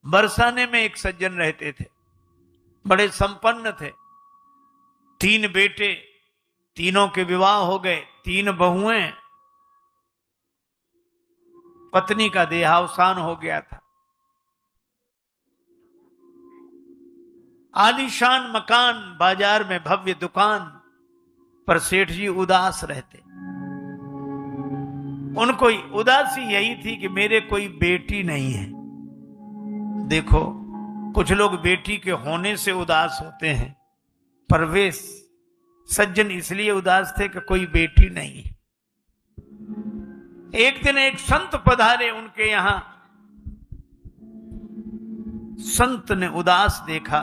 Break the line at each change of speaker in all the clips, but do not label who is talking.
बरसाने में एक सज्जन रहते थे, बड़े संपन्न थे। 3 बेटे, तीनों के विवाह हो गए, 3 बहुएं। पत्नी का देहावसान हो गया था। आलीशान मकान, बाजार में भव्य दुकान, पर सेठ जी उदास रहते। उनको उदासी यही थी कि मेरे कोई बेटी नहीं है। देखो, कुछ लोग बेटी के होने से उदास होते हैं, पर वे सज्जन इसलिए उदास थे कि कोई बेटी नहीं है। एक दिन एक संत पधारे उनके यहां। संत ने उदास देखा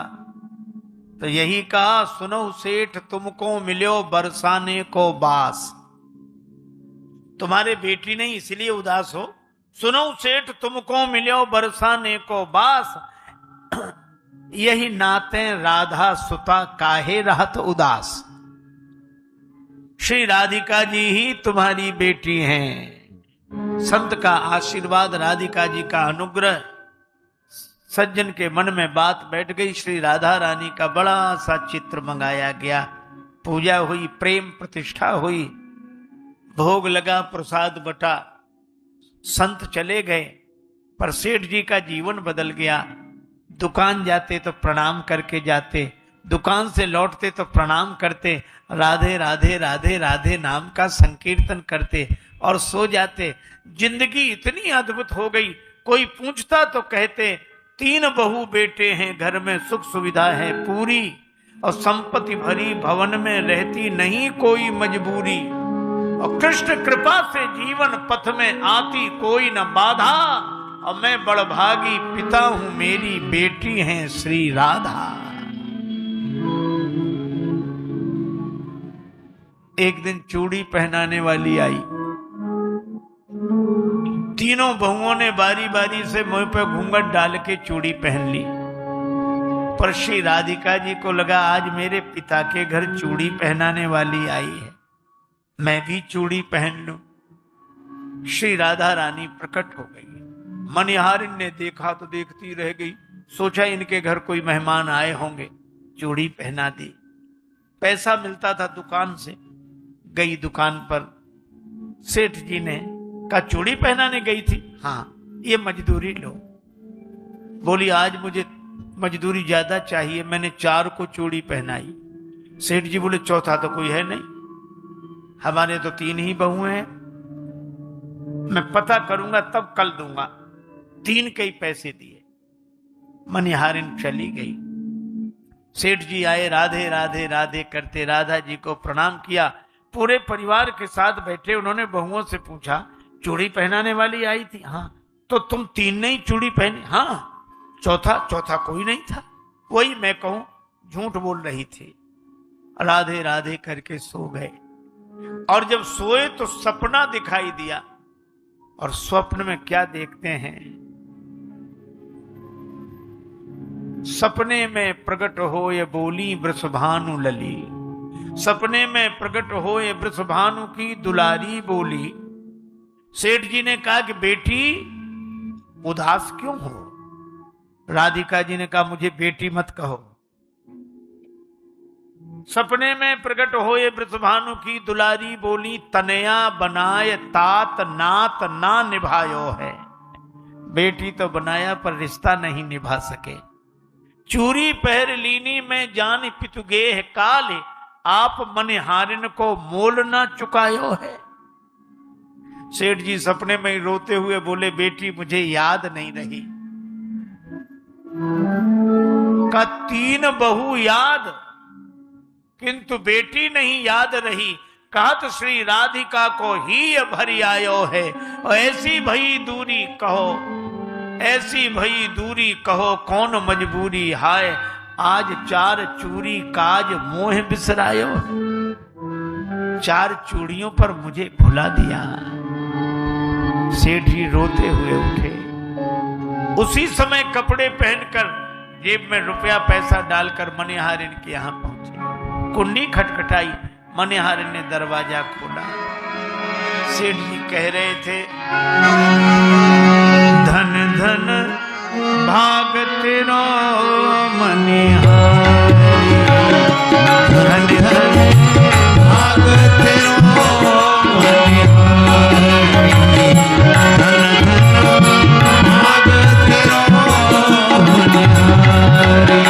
तो यही कहा, सुनो सेठ तुमको मिलो बरसाने को बास। तुम्हारे बेटी नहीं इसलिए उदास हो। सुनो सेठ तुमको मिलो बरसाने को बास, यही नाते राधा सुता काहे रहत उदास। श्री राधिका जी ही तुम्हारी बेटी हैं। संत का आशीर्वाद, राधिका जी का अनुग्रह, सज्जन के मन में बात बैठ गई। श्री राधा रानी का बड़ा सा चित्र मंगाया गया, पूजा हुई, प्रेम प्रतिष्ठा हुई, भोग लगा, प्रसाद बटा, संत चले गए। पर सेठ जी का जीवन बदल गया। दुकान जाते तो प्रणाम करके जाते, दुकान से लौटते तो प्रणाम करते, राधे राधे राधे राधे नाम का संकीर्तन करते और सो जाते। जिंदगी इतनी अद्भुत हो गई, कोई पूछता तो कहते 3 बहू बेटे हैं, घर में सुख सुविधा है पूरी, और संपत्ति भरी भवन में रहती नहीं कोई मजबूरी, और कृष्ण कृपा से जीवन पथ में आती कोई न बाधा, और मैं बड़भागी पिता हूं, मेरी बेटी हैं श्री राधा। एक दिन चूड़ी पहनाने वाली आई। तीनों बहुओं ने बारी बारी से मुंह पर घूंघट डाल के चूड़ी पहन ली, पर श्री राधिका जी को लगा आज मेरे पिता के घर चूड़ी पहनाने वाली आई है, मैं भी चूड़ी पहन लूं। श्री राधा रानी प्रकट हो गई। मनिहारिन ने देखा तो देखती रह गई, सोचा इनके घर कोई मेहमान आए होंगे, चूड़ी पहना दी। पैसा मिलता था दुकान से, गई दुकान पर। सेठ जी ने कहा चूड़ी पहनाने गई थी? हाँ, ये मजदूरी लो। बोली आज मुझे मजदूरी ज्यादा चाहिए, मैंने 4 को चूड़ी पहनाई। सेठ जी बोले चौथा तो कोई है नहीं, हमारे तो 3 ही बहुएं हैं, मैं पता करूंगा तब कल दूंगा। 3 के ही पैसे दिए। मनिहारिन चली गई। सेठ जी आए, राधे राधे राधे करते राधा जी को प्रणाम किया। पूरे परिवार के साथ बैठे। उन्होंने बहुओं से पूछा चूड़ी पहनाने वाली आई थी? हाँ। तो तुम 3 ने ही चूड़ी पहनी? हाँ। चौथा कोई नहीं था। वही मैं कहूं झूठ बोल रही थी। राधे राधे करके सो गए। और जब सोए तो सपना दिखाई दिया। और स्वप्न में क्या देखते हैं? सपने में प्रकट हो ये बोली वृषभानु लली, सपने में प्रकट हो ये वृषभानु की दुलारी बोली। सेठ जी ने कहा कि बेटी उदास क्यों हो? राधिका जी ने कहा मुझे बेटी मत कहो। सपने में प्रकट हो ये वृषभानु की दुलारी बोली, तनया बनाए तात नात ना निभायो है। बेटी तो बनाया पर रिश्ता नहीं निभा सके। चूरी पहर लीनी में जान पितुगेह काले, आप मनिहारिन को मोल ना चुकायो है। सेठ जी सपने में ही रोते हुए बोले बेटी मुझे याद नहीं रही। का 3 बहू याद किंतु बेटी नहीं याद रही। कहा तो श्री राधिका को ही भरी आयो है। और ऐसी भई दूरी कहो, ऐसी भई दूरी कहो कौन मजबूरी हाय, आज 4 चूड़ी काज मोह बिसरायो। 4 चूड़ियों पर मुझे भुला दिया। सेठ जी रोते हुए उठे। उसी समय कपड़े पहनकर जेब में रुपया पैसा डालकर मनिहारिन के यहां पहुंचे। कुंडी खटखटाई, मनिहारिन ने दरवाजा खोला। सेठ जी कह रहे थे धन धन भाग तेरो मनिहारी, धन धन भाग तेरो मनिहारी, धन धन भाग तेरो मनिहारी।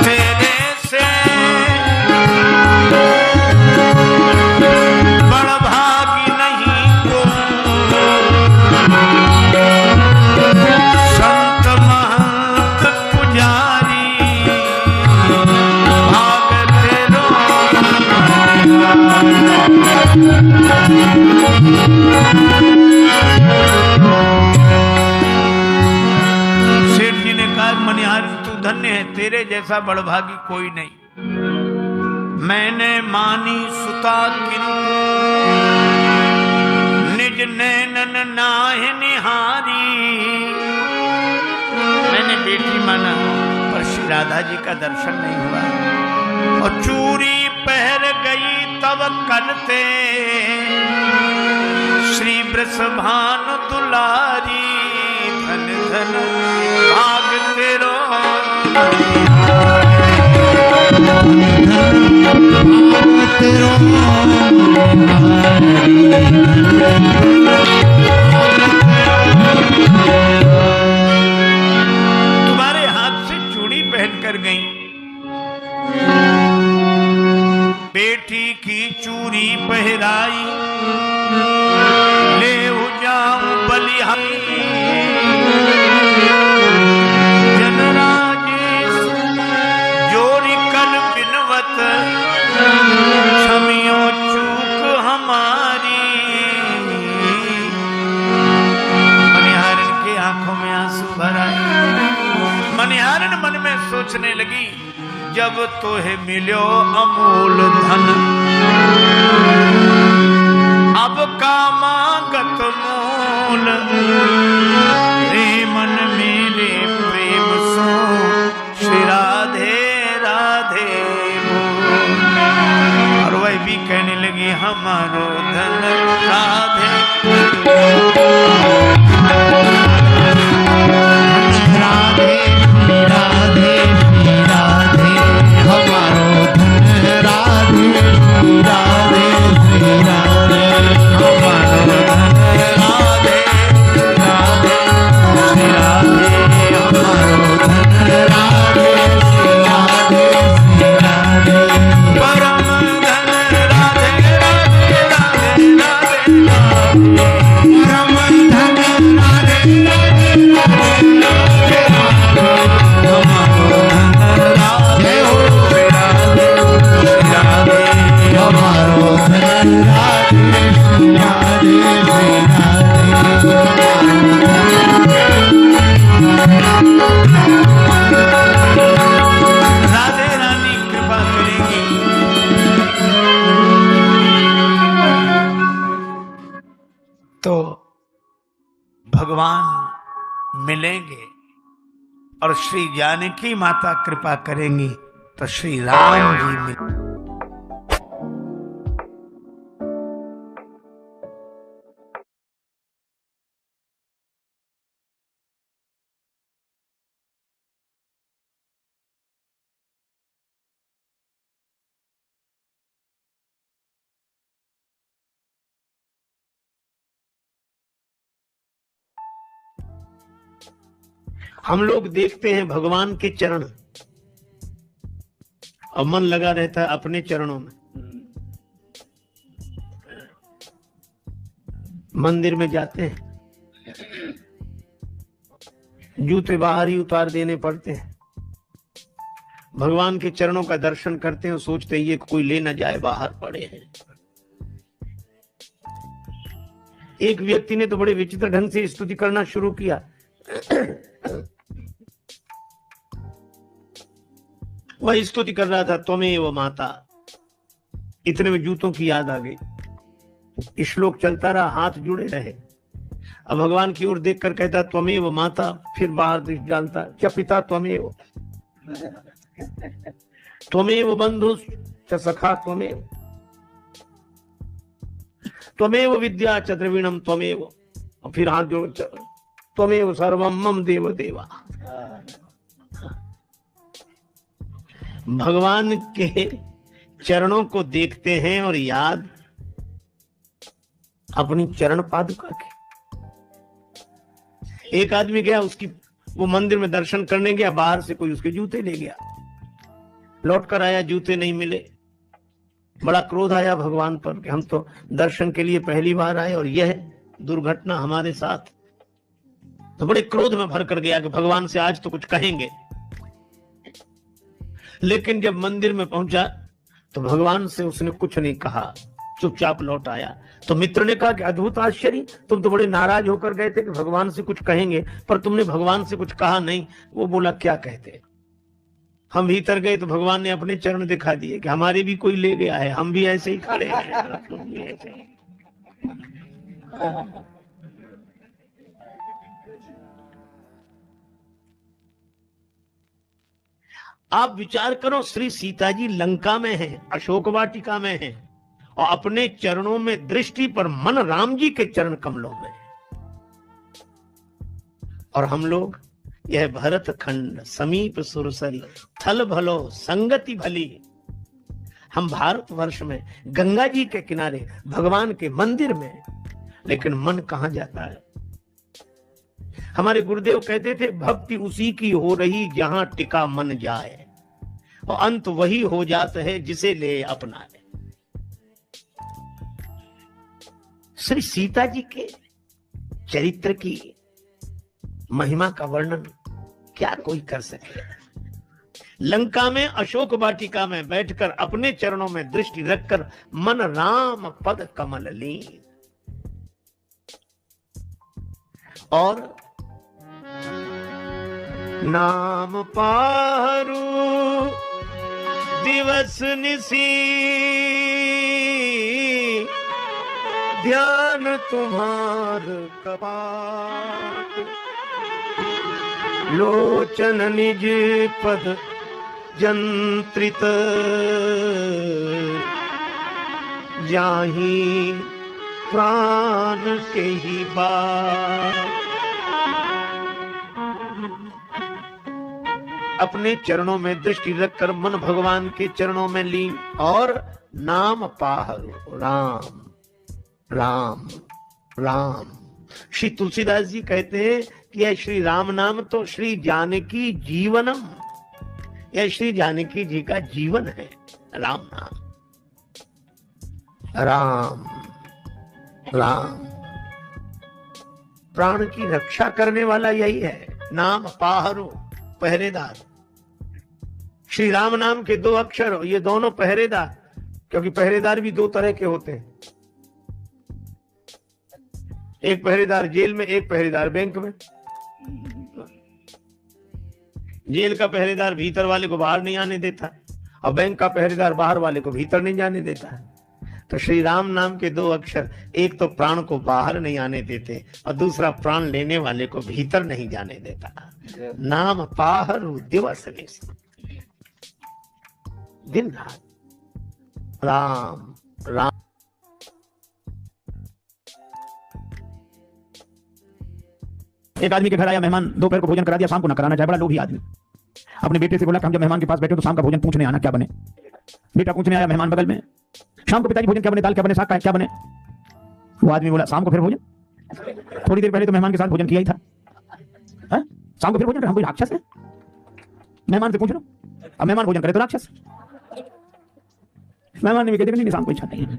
तेरे से बड़ भागी नहीं को, संत महंत पुजारी, भाग तेरो सेठ जी ने कहा मनिहारी तू धन्य है, तेरे जैसा बड़भागी कोई नहीं। मैंने मानी सुता किंतु निज नैनन नाहि निहारी, मैंने बेटी माना पर श्री राधा जी का दर्शन नहीं हुआ। और चूरी पहर गई तब कनते श्री वृषभानु दुलारी, धन धन भाग तेरो तेरो तुम्हारे हाथ से चूड़ी पहन कर गई, बेटी की चूड़ी पहराई, ले जाऊं बलिहारी, जनराजेश जोड़ी कल बिनवत, क्षमियो चूक हमारी। मनिहारन की आंखों में आंसू भर आए। मनिहारन मन में सोचने लगी जब तोहे मिलो अमूल धन, अब का मांगत मूल, रे मन मेरे प्रेम सो श्री राधे राधे बोल। और वह भी कहने लगी हमारो धन राधे राधे राधे राधे, हमारो धन राधे राधे राधे, हमारो धन राधे राधे राधे, हमारो धन राधे राधे राधे, परम धन राधे राधे राधे राधे, परम धन राधे राधे राधे, हमारो धन राधे राधे राधे, हमारो धन राधे राधे राधे रानी कृपा करेंगी। तो भगवान मिलेंगे और श्री जानकी माता कृपा करेंगी तो श्री राम जी मिलेंगे। हम लोग देखते हैं भगवान के चरण और मन लगा रहता है अपने चरणों में। मंदिर में जाते हैं, जूते बाहर ही उतार देने पड़ते हैं। भगवान के चरणों का दर्शन करते हैं, सोचते हैं ये कोई ले ना जाए, बाहर पड़े हैं। एक व्यक्ति ने तो बड़े विचित्र ढंग से स्तुति करना शुरू किया। वह स्तुति कर रहा था त्वमेव माता, इतने में जूतों की याद आ गई। श्लोक चलता रहा, हाथ जुड़े रहे। अब भगवान की ओर देखकर कहता त्वमेव माता, फिर बाहर दृष्टि डालता क्या पिता त्वमेव, त्वमेव बंधु च सखा त्वमेव, त्वमेव विद्या च द्रविणम त्वमेव, और फिर हाथ जोड़ त्वमेव सर्वम मम देव देवा। भगवान के चरणों को देखते हैं और याद अपनी चरण पादुका के। एक आदमी गया, उसकी वो मंदिर में दर्शन करने गया, बाहर से कोई उसके जूते ले गया, लौट कर आया, जूते नहीं मिले। बड़ा क्रोध आया भगवान पर कि हम तो दर्शन के लिए पहली बार आए और यह दुर्घटना हमारे साथ। तो बड़े क्रोध में भर कर गया कि भगवान से आज तो कुछ कहेंगे। लेकिन जब मंदिर में पहुंचा तो भगवान से उसने कुछ नहीं कहा, चुपचाप लौट आया। तो मित्र ने कहा कि अद्भुत आश्चर्य, तुम तो बड़े नाराज होकर गए थे कि भगवान से कुछ कहेंगे, पर तुमने भगवान से कुछ कहा नहीं। वो बोला क्या कहते। हम भीतर गए तो भगवान ने अपने चरण दिखा दिए कि हमारे भी कोई ले गया है, हम भी ऐसे ही खड़े हैं, तुम भी ऐसे ही। आप विचार करो, श्री सीता जी लंका में हैं, अशोक वाटिका में हैं और अपने चरणों में दृष्टि पर मन राम जी के चरण कमलों में। और हम लोग यह भरत खंड समीप सुरसरी थल भलो संगति भली। हम भारतवर्ष में गंगा जी के किनारे भगवान के मंदिर में, लेकिन मन कहां जाता है। हमारे गुरुदेव कहते थे भक्ति उसी की हो रही जहां टिका मन जाए, और अंत वही हो जाता है जिसे ले अपनाए। श्री सीता जी के चरित्र की महिमा का वर्णन क्या कोई कर सके। लंका में अशोक वाटिका में बैठकर अपने चरणों में दृष्टि रखकर मन राम पद कमल लीन। और नाम पारू दिवस निसी ध्यान तुम्हार कपाट, लोचन निज पद जंत्रित जाहि प्राण के ही बात। अपने चरणों में दृष्टि रखकर मन भगवान के चरणों में लीन और नाम पाहरो राम राम राम। श्री तुलसीदास जी कहते हैं कि यह श्री राम नाम तो श्री जानकी जीवनम, यह श्री जानकी जी का जीवन है। राम नाम, राम राम, प्राण की रक्षा करने वाला यही है। नाम पाहरो, पहरेदार। श्री राम नाम के दो अक्षर, ये दोनों पहरेदार, क्योंकि पहरेदार भी दो तरह के होते हैं। एक पहरेदार जेल में, एक पहरेदार बैंक में। जेल का पहरेदार भीतर वाले को बाहर नहीं आने देता, और बैंक का पहरेदार बाहर वाले को भीतर नहीं जाने देता है। तो श्री राम नाम के दो अक्षर, एक तो प्राण को बाहर नहीं आने देते और दूसरा प्राण लेने वाले को भीतर नहीं जाने देता। नाम पाहरु दिवस दिन रात राम राम।
एक आदमी के घर आया मेहमान, दोपहर को भोजन करा दिया, शाम को न कराना चाहे। बड़ा लोभी आदमी। अपने बेटे से बोला कि हम जब मेहमान के पास बैठे तो शाम का भोजन पूछने आना क्या बने। बेटा पूछने आया मेहमान बगल में, शाम को पिताजी भोजन क्या बने, दाल क्या बने, साग क्या बने। वो आदमी बोला शाम को फिर भोजन, थोड़ी देर पहले तो मेहमान के साथ भोजन किया ही था, है? शाम को फिर भोजन, हम कोई राक्षस है? मेहमान से पूछ लो, अब मेहमान भोजन करे तो राक्षस। मेहमान ने भी कहते नहीं शाम को इच्छा नहीं है।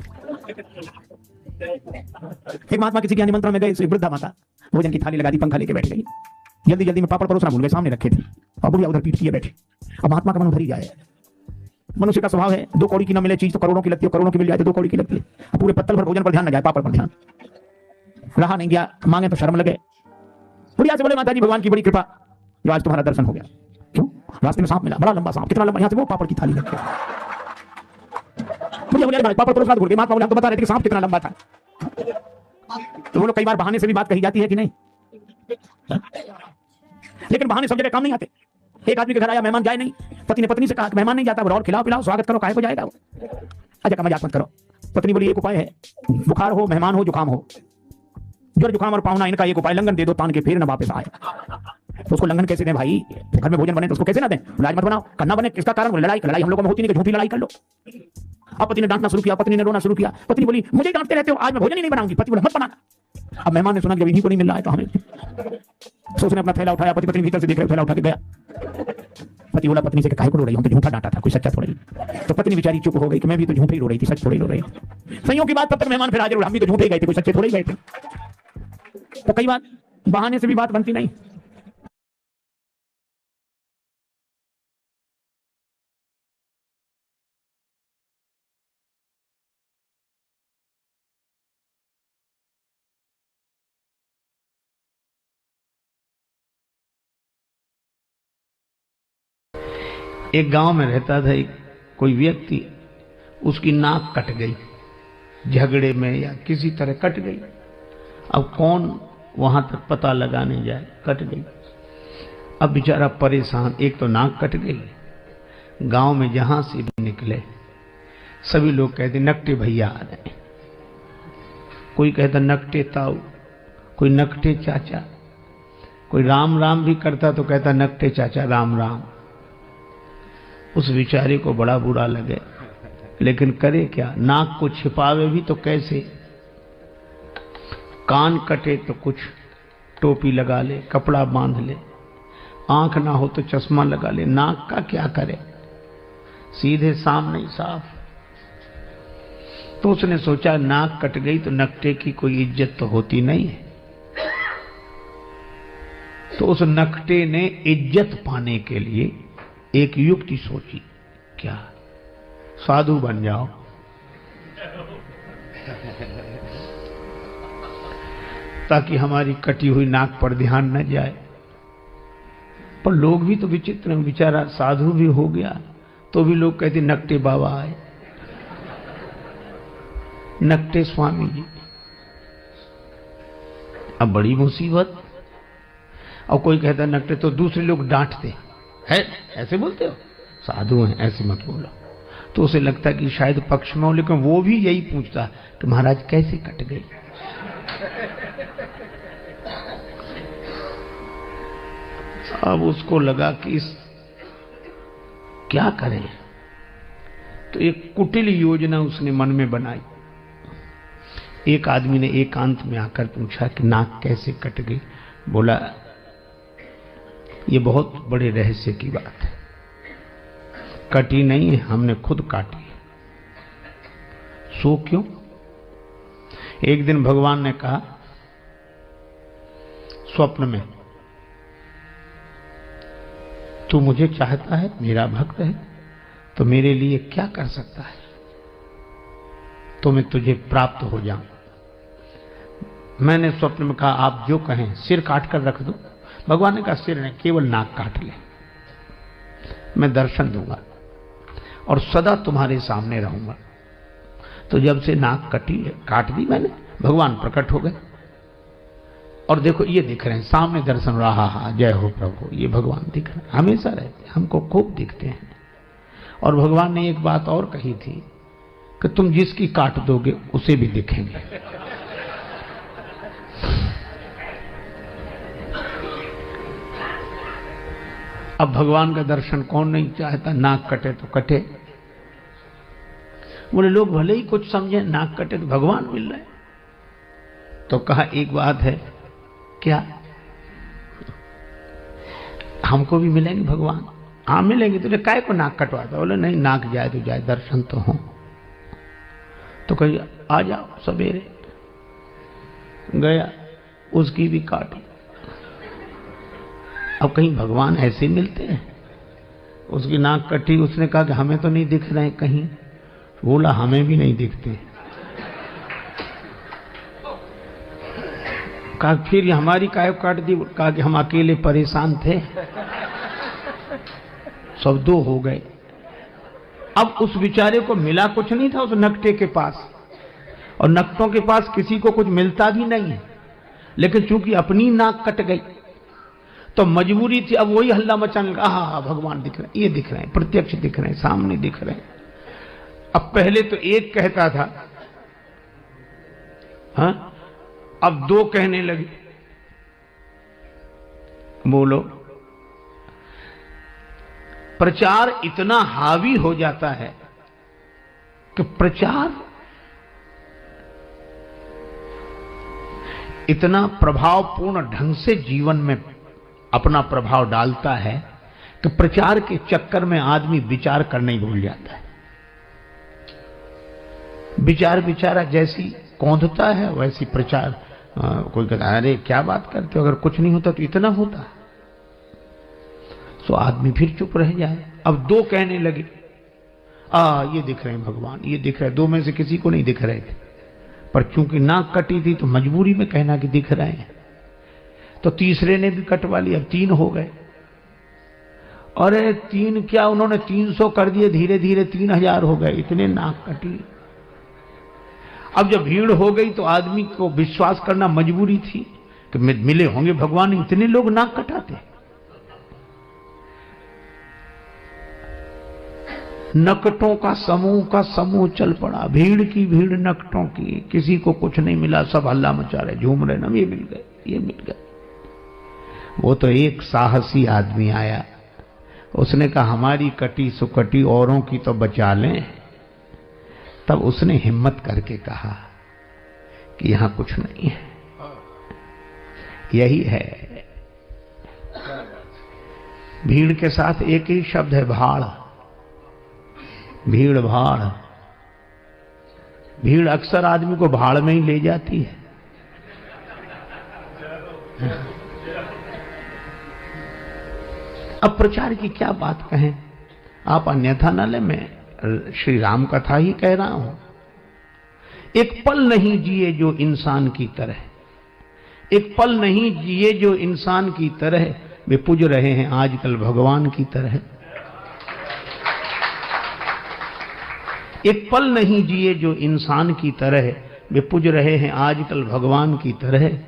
एक महात्मा किसी के निमंत्रण में गए, वृद्धा माता भोजन की थाली लगा दी, पंखा लेके बैठ गई। जल्दी जल्दी में पापड़ परोसना भूल गए, सामने रखे थे और बुढ़िया उधर पीठ किए बैठे। अब महात्मा का मन उधर ही जाए। मनुष्य का स्वभाव है, दो कौड़ी की न मिले चीज तो करोड़ों की लगती है, करोड़ों की मिल जाए तो दो कौड़ी की लगती है। पूरे पत्तल भर भोजन पर ध्यान न जाए, पापड़ पर ध्यान रहा नहीं गया। मांगे तो शर्म लगे। बुढ़िया से बोले माता जी भगवान की बड़ी कृपा जो आज तुम्हारा दर्शन हो गया। क्यों? रास्ते में सांप मिला, बड़ा लंबा सांप, कितना लंबा, यहाँ से वो पापड़ की थाली लग गया। पापड़ परोसना भूल गए। महात्मा बोले हम तो बता रहे थे कि सांप कितना लंबा था। तो वो लोग कई बार बहाने से भी बात कही जाती है कि नहीं, लेकिन बहाने सब जगह काम नहीं आते। एक आदमी के घर आया, मेहमान जाए नहीं। पति ने पत्नी से कहा कि मेहमान नहीं जाता, और खिलाओ पिलाओ, स्वागत करो, काहे को जाएगा वो। अच्छा का मजाक मत करो। पत्नी बोली एक उपाय है, बुखार हो, मेहमान हो, जुकाम हो, ज्वर जुकाम और पाहुना इनका एक उपाय, लंगन दे दो तान के फिर न वापस आए। तो उसको लंगन कैसे दें भाई? घर में भोजन बने तो उसको कैसे ना दें? लाज मत बनाओ, करना बने किसका कारण? लड़ाई हम लोगों में होती नहीं कि झूठी लड़ाई कर लो। अब पति ने डांटना शुरू किया, पत्नी ने रोना शुरू किया। पत्नी बोली मुझे डांटते रहते हो, आज मैं भोजन ही नहीं बनाऊंगी। पति बोला मत बनाना। अब मेहमान ने सुना कि जब इन्हीं को नहीं मिल रहा है तो हमें, तो उसने अपना थैला उठाया, पति पत्नी भीतर से देख रहे, थैला उठा के गया। पति बोला पत्नी से काहे को रो रही हो? तो झूठा डांटा था, कोई सच्चा थोड़ी। तो पत्नी बेचारी चुप हो गई कि मैं भी तो झूठे ही रो रही थी, सच थोड़ी रो रही थी। संयोग की बात, तब तक मेहमान फिर हाजिर हुए, हम भी तो झूठे ही गए थे, कोई सच्चे थोड़े ही गए थे। तो कई बार बहाने से भी बात बनती नहीं।
एक गांव में रहता था एक कोई व्यक्ति, उसकी नाक कट गई, झगड़े में या किसी तरह कट गई। अब कौन वहां तक पता लगाने जाए, कट गई। अब बेचारा परेशान, एक तो नाक कट गई, गांव में जहां से भी निकले सभी लोग कहते नकटे भैया आ रहे, कोई कहता नकटे ताऊ, कोई नकटे चाचा, कोई राम राम भी करता तो कहता नकटे चाचा राम राम। उस बेचारे को बड़ा बुरा लगे, लेकिन करे क्या? नाक को छिपावे भी तो कैसे? कान कटे तो कुछ टोपी लगा ले, कपड़ा बांध ले, आंख ना हो तो चश्मा लगा ले, नाक का क्या करे? सीधे सामने साफ। तो उसने सोचा नाक कट गई तो नकटे की कोई इज्जत तो होती नहीं है। तो उस नकटे ने इज्जत पाने के लिए एक युक्ति सोची, क्या? साधु बन जाओ। ताकि हमारी कटी हुई नाक पर ध्यान न जाए। पर लोग भी तो विचित्र हैं, बेचारा साधु भी हो गया तो भी लोग कहते नकटे बाबा आए, नकटे स्वामी जी। अब बड़ी मुसीबत। और कोई कहता नकटे, तो दूसरे लोग डांटते है, ऐसे बोलते हो, साधु हैं ऐसे मत बोलो। तो उसे लगता कि शायद पक्ष में हो, लेकिन वो भी यही पूछता कि महाराज कैसे कट गई? अब उसको लगा कि इस क्या करें। तो एक कुटिल योजना उसने मन में बनाई। एक आदमी ने एकांत में आकर पूछा कि नाक कैसे कट गई? बोला ये बहुत बड़े रहस्य की बात है, कटी नहीं है, हमने खुद काटी है। सो क्यों? एक दिन भगवान ने कहा स्वप्न में, तू मुझे चाहता है, मेरा भक्त है, तो मेरे लिए क्या कर सकता है? तो मैं तुझे प्राप्त हो जाऊं। मैंने स्वप्न में कहा आप जो कहें, सिर काट कर रख दो। भगवान ने कहा सिर नहीं, केवल नाक काट ले, मैं दर्शन दूंगा और सदा तुम्हारे सामने रहूंगा। तो जब से नाक कटी काट दी मैंने, भगवान प्रकट हो गए और देखो ये दिख रहे हैं सामने, दर्शन हो रहा। हा जय हो प्रभु, ये भगवान दिख रहे हैं, हमेशा रहते हैं, हमको खूब दिखते हैं। और भगवान ने एक बात और कही थी कि तुम जिसकी काट दोगे उसे भी दिखेंगे। अब भगवान का दर्शन कौन नहीं चाहता? नाक कटे तो कटे। बोले लोग भले ही कुछ समझे, नाक कटे तो भगवान मिल रहे। तो कहा एक बात है, क्या? हमको भी मिलेंगे भगवान? हाँ मिलेंगे। तुझे काय को नाक कटवाता? बोले नहीं, नाक जाए तो जाए, दर्शन तो हो। तो कही आ जाओ सवेरे। गया, उसकी भी काटी। अब कहीं भगवान ऐसे मिलते हैं? उसकी नाक कटी, उसने कहा कि हमें तो नहीं दिख रहे कहीं। बोला हमें भी नहीं दिखते। कहा फिर हमारी काय काट दी? कहा कि हम अकेले परेशान थे, सब दो हो गए। अब उस बेचारे को मिला कुछ नहीं था उस नकटे के पास, और नकटों के पास किसी को कुछ मिलता भी नहीं है। लेकिन चूंकि अपनी नाक कट गई तो मजबूरी थी, अब वही हल्ला मचाने लगा। हाँ भगवान दिख रहे हैं, ये दिख रहे हैं, प्रत्यक्ष दिख रहे हैं, सामने दिख रहे हैं। अब पहले तो एक कहता था हाँ अब दो कहने लगे, बोलो। प्रचार इतना हावी हो जाता है कि प्रचार इतना प्रभावपूर्ण ढंग से जीवन में अपना प्रभाव डालता है कि प्रचार के चक्कर में आदमी विचार करना ही भूल जाता है। विचार बेचारा जैसी कौंधता है वैसी प्रचार। कोई कहता है अरे क्या बात करते हो, अगर कुछ नहीं होता तो इतना होता। तो आदमी फिर चुप रह जाए। अब दो कहने लगे, ये दिख रहे हैं भगवान, ये दिख रहे हैं। दो में से किसी को नहीं दिख रहे थे, पर चूंकि नाक कटी थी तो मजबूरी में कहना कि दिख रहे हैं। तो तीसरे ने भी कटवा लिया, अब 3 हो गए। अरे 3 क्या, उन्होंने 300 कर दिए, धीरे धीरे 3000 हो गए, इतने नाक कटी। अब जब भीड़ हो गई तो आदमी को विश्वास करना मजबूरी थी कि मिले होंगे भगवान, इतने लोग नाक कटाते। नकटों का समूह चल पड़ा, भीड़ की भीड़ नकटों की। किसी को कुछ नहीं मिला, सब हल्ला मचा रहे, झूम रहे ना, ये मिल गए, ये मिल गए। वो तो एक साहसी आदमी आया, उसने कहा हमारी कटी सुकटी औरों की तो बचा लें। तब उसने हिम्मत करके कहा कि यहां कुछ नहीं है, यही है। भीड़ के साथ एक ही शब्द है, भाड़। भीड़ भाड़, भीड़ अक्सर आदमी को भाड़ में ही ले जाती है। अब प्रचार की क्या बात कहें, आप अन्यथा न ले, मैं श्री राम कथा ही कह रहा हूं। एक पल नहीं जिए जो इंसान की तरह, एक पल नहीं जिए जो इंसान की तरह, वे पूज रहे हैं आजकल भगवान की तरह। एक पल नहीं जिए जो इंसान की तरह, वे पूज रहे हैं आजकल भगवान की तरह।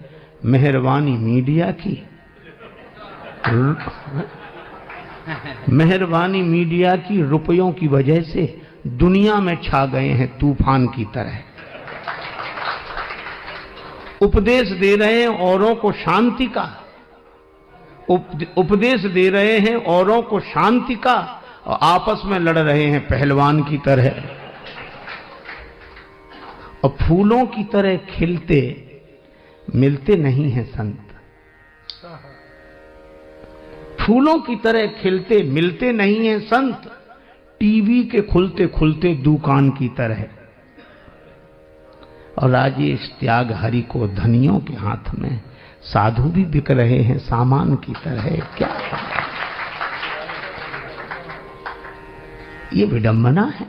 मेहरबानी मीडिया की, मेहरबानी मीडिया की, रुपयों की वजह से दुनिया में छा गए हैं तूफान की तरह। उपदेश दे रहे हैं औरों को शांति का, उपदेश दे रहे हैं औरों को शांति का, और आपस में लड़ रहे हैं पहलवान की तरह। और फूलों की तरह खिलते मिलते नहीं हैं संत, फूलों की तरह खिलते मिलते नहीं हैं संत, टीवी के खुलते खुलते दुकान की तरह। और राजेश त्याग हरि को धनियों के हाथ में, साधु भी बिक रहे हैं सामान की तरह। क्या ये विडंबना है।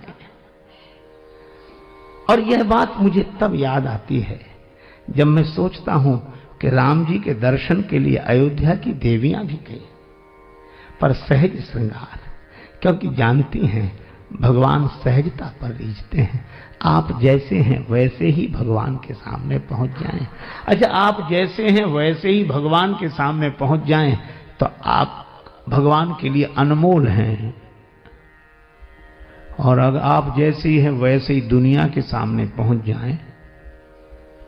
और यह बात मुझे तब याद आती है जब मैं सोचता हूं कि राम जी के दर्शन के लिए अयोध्या की देवियां भी गई, पर सहज श्रृंगार, क्योंकि जानती हैं भगवान सहजता पर रीझते हैं। आप जैसे हैं वैसे ही भगवान के सामने पहुंच जाएं। अच्छा, आप जैसे हैं वैसे ही भगवान के सामने पहुंच जाएं तो आप भगवान के लिए अनमोल हैं। और अगर आप जैसे ही हैं वैसे ही दुनिया के सामने पहुंच जाएं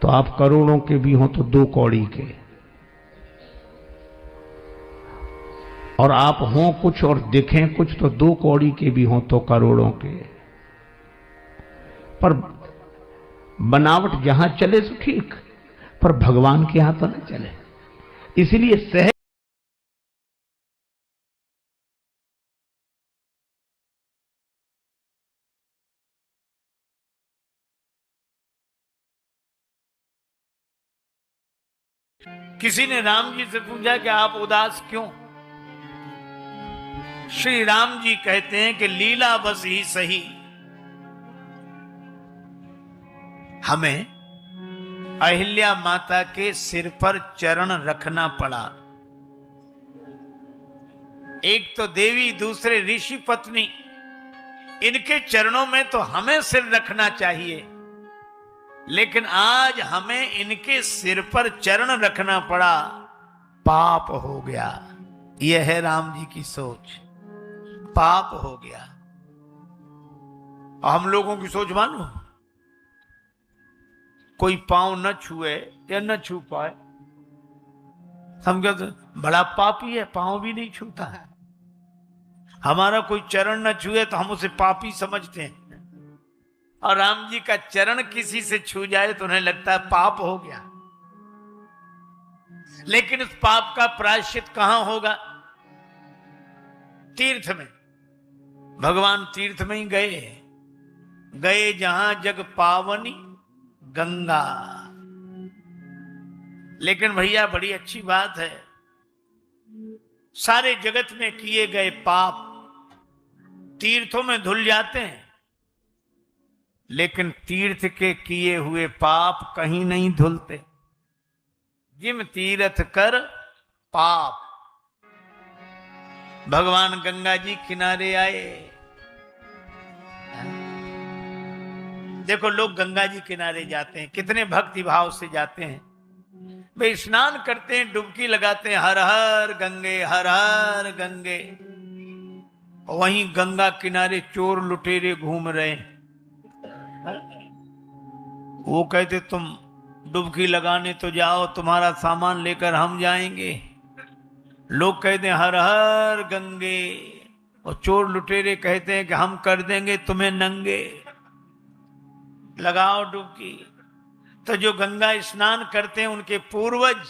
तो आप करोड़ों के भी हों तो 2 कौड़ी के, और आप हों कुछ और दिखें कुछ तो 2 कौड़ी के भी हों तो करोड़ों के। पर बनावट जहां चले तो ठीक, पर भगवान के यहां तो न चले। इसलिए सहज
किसी ने राम जी से पूछा कि आप उदास क्यों? श्री राम जी कहते हैं कि लीला बस ही सही, हमें अहिल्या माता के सिर पर चरण रखना पड़ा। एक तो देवी, दूसरे ऋषि पत्नी, इनके चरणों में तो हमें सिर रखना चाहिए, लेकिन आज हमें इनके सिर पर चरण रखना पड़ा, पाप हो गया। यह है राम जी की सोच, पाप हो गया। और हम लोगों की सोच मानो, कोई पांव न छुए या न छू पाए। हम कहते बड़ा पापी है, पांव भी नहीं छूता है। हमारा कोई चरण न छुए तो हम उसे पापी समझते हैं, और राम जी का चरण किसी से छू जाए तो उन्हें लगता है पाप हो गया। लेकिन इस पाप का प्रायश्चित कहां होगा? तीर्थ में। भगवान तीर्थ में ही गए, गए जहां जग पावनी गंगा। लेकिन भैया बड़ी अच्छी बात है, सारे जगत में किए गए पाप तीर्थों में धुल जाते हैं, लेकिन तीर्थ के किए हुए पाप कहीं नहीं धुलते। जिम तीर्थ कर पाप। भगवान गंगा जी किनारे आए। देखो लोग गंगा जी किनारे जाते हैं, कितने भक्ति भाव से जाते हैं। वे स्नान करते हैं, डुबकी लगाते हैं, हर हर गंगे हर हर गंगे। वहीं गंगा किनारे चोर लुटेरे घूम रहे हैं। वो कहते तुम डुबकी लगाने तो जाओ, तुम्हारा सामान लेकर हम जाएंगे। लोग कहते हैं हर हर गंगे, और चोर लुटेरे कहते हैं कि हम कर देंगे तुम्हें नंगे, लगाओ डुबकी। तो जो गंगा स्नान करते हैं उनके पूर्वज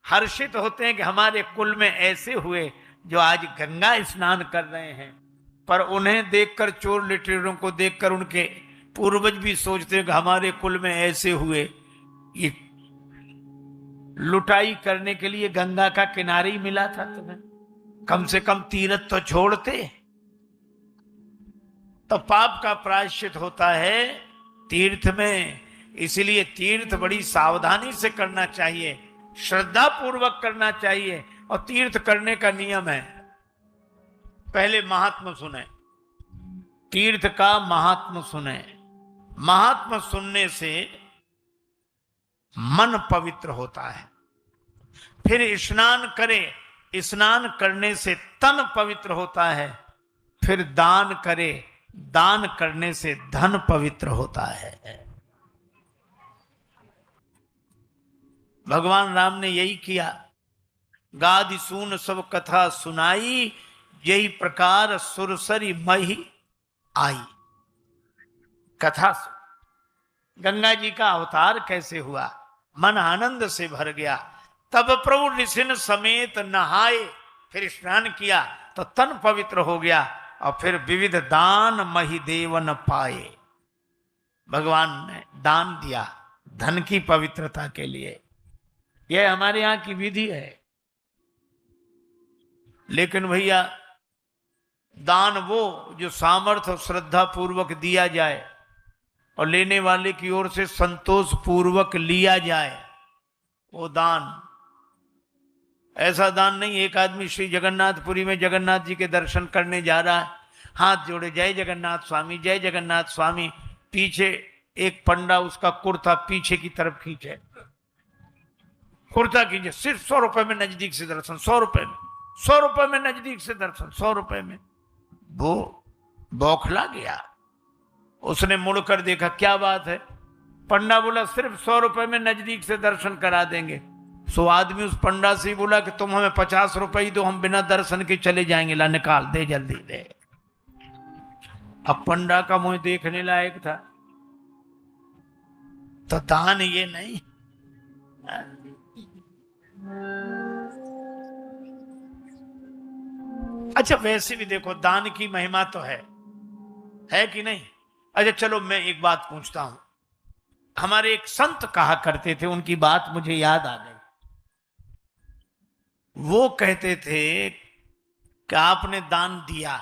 हर्षित होते हैं कि हमारे कुल में ऐसे हुए जो आज गंगा स्नान कर रहे हैं। पर उन्हें देखकर, चोर लुटेरों को देखकर उनके पूर्वज भी सोचते हैं कि हमारे कुल में ऐसे हुए। ये लुटाई करने के लिए गंगा का किनारे ही मिला था तुम्हें, कम से कम तीर्थ तो छोड़ते। तो पाप का प्रायश्चित होता है तीर्थ में। इसलिए तीर्थ बड़ी सावधानी से करना चाहिए, श्रद्धा पूर्वक करना चाहिए। और तीर्थ करने का नियम है, पहले महात्मा सुने, तीर्थ का महात्मा सुने। महात्मा सुनने से मन पवित्र होता है। फिर स्नान करे, स्नान करने से तन पवित्र होता है। फिर दान करे, दान करने से धन पवित्र होता है। भगवान राम ने यही किया। गादि सून सब कथा सुनाई, यही प्रकार सुरसरी मही आई। कथा गंगा जी का अवतार कैसे हुआ, मन आनंद से भर गया। तब प्रभु ऋषिन समेत नहाए, फिर स्नान किया तो तन पवित्र हो गया। और फिर विविध दान मही देवन पाए। भगवान ने दान दिया धन की पवित्रता के लिए। यह हमारे यहां की विधि है। लेकिन भैया दान वो जो सामर्थ्य और श्रद्धा पूर्वक दिया जाए और लेने वाले की ओर से संतोष पूर्वक लिया जाए, वो दान। ऐसा दान नहीं, एक आदमी श्री जगन्नाथपुरी में जगन्नाथ जी के दर्शन करने जा रहा है, हाथ जोड़े जय जगन्नाथ स्वामी जय जगन्नाथ स्वामी, पीछे एक पंडा उसका कुर्ता पीछे की तरफ खींचे, कुर्ता खींचे, सिर्फ 100 रुपए में नजदीक से दर्शन, 100 रुपए में, 100 रुपए में नजदीक से दर्शन, 100 रुपए में। वो बौखला गया, उसने मुड़कर देखा, क्या बात है? पंडा बोला सिर्फ 100 रुपए में नजदीक से दर्शन करा देंगे। सो आदमी उस पंडा से बोला कि तुम हमें 50 रुपए ही दो, हम बिना दर्शन के चले जाएंगे। ला निकाल दे, जल्दी दे। अब पंडा का मुंह देखने लायक था। तो दान ये नहीं। अच्छा वैसे भी देखो दान की महिमा तो है कि नहीं? अच्छा चलो मैं एक बात पूछता हूं। हमारे एक संत कहा करते थे, उनकी बात मुझे याद आ गई। वो कहते थे कि आपने दान दिया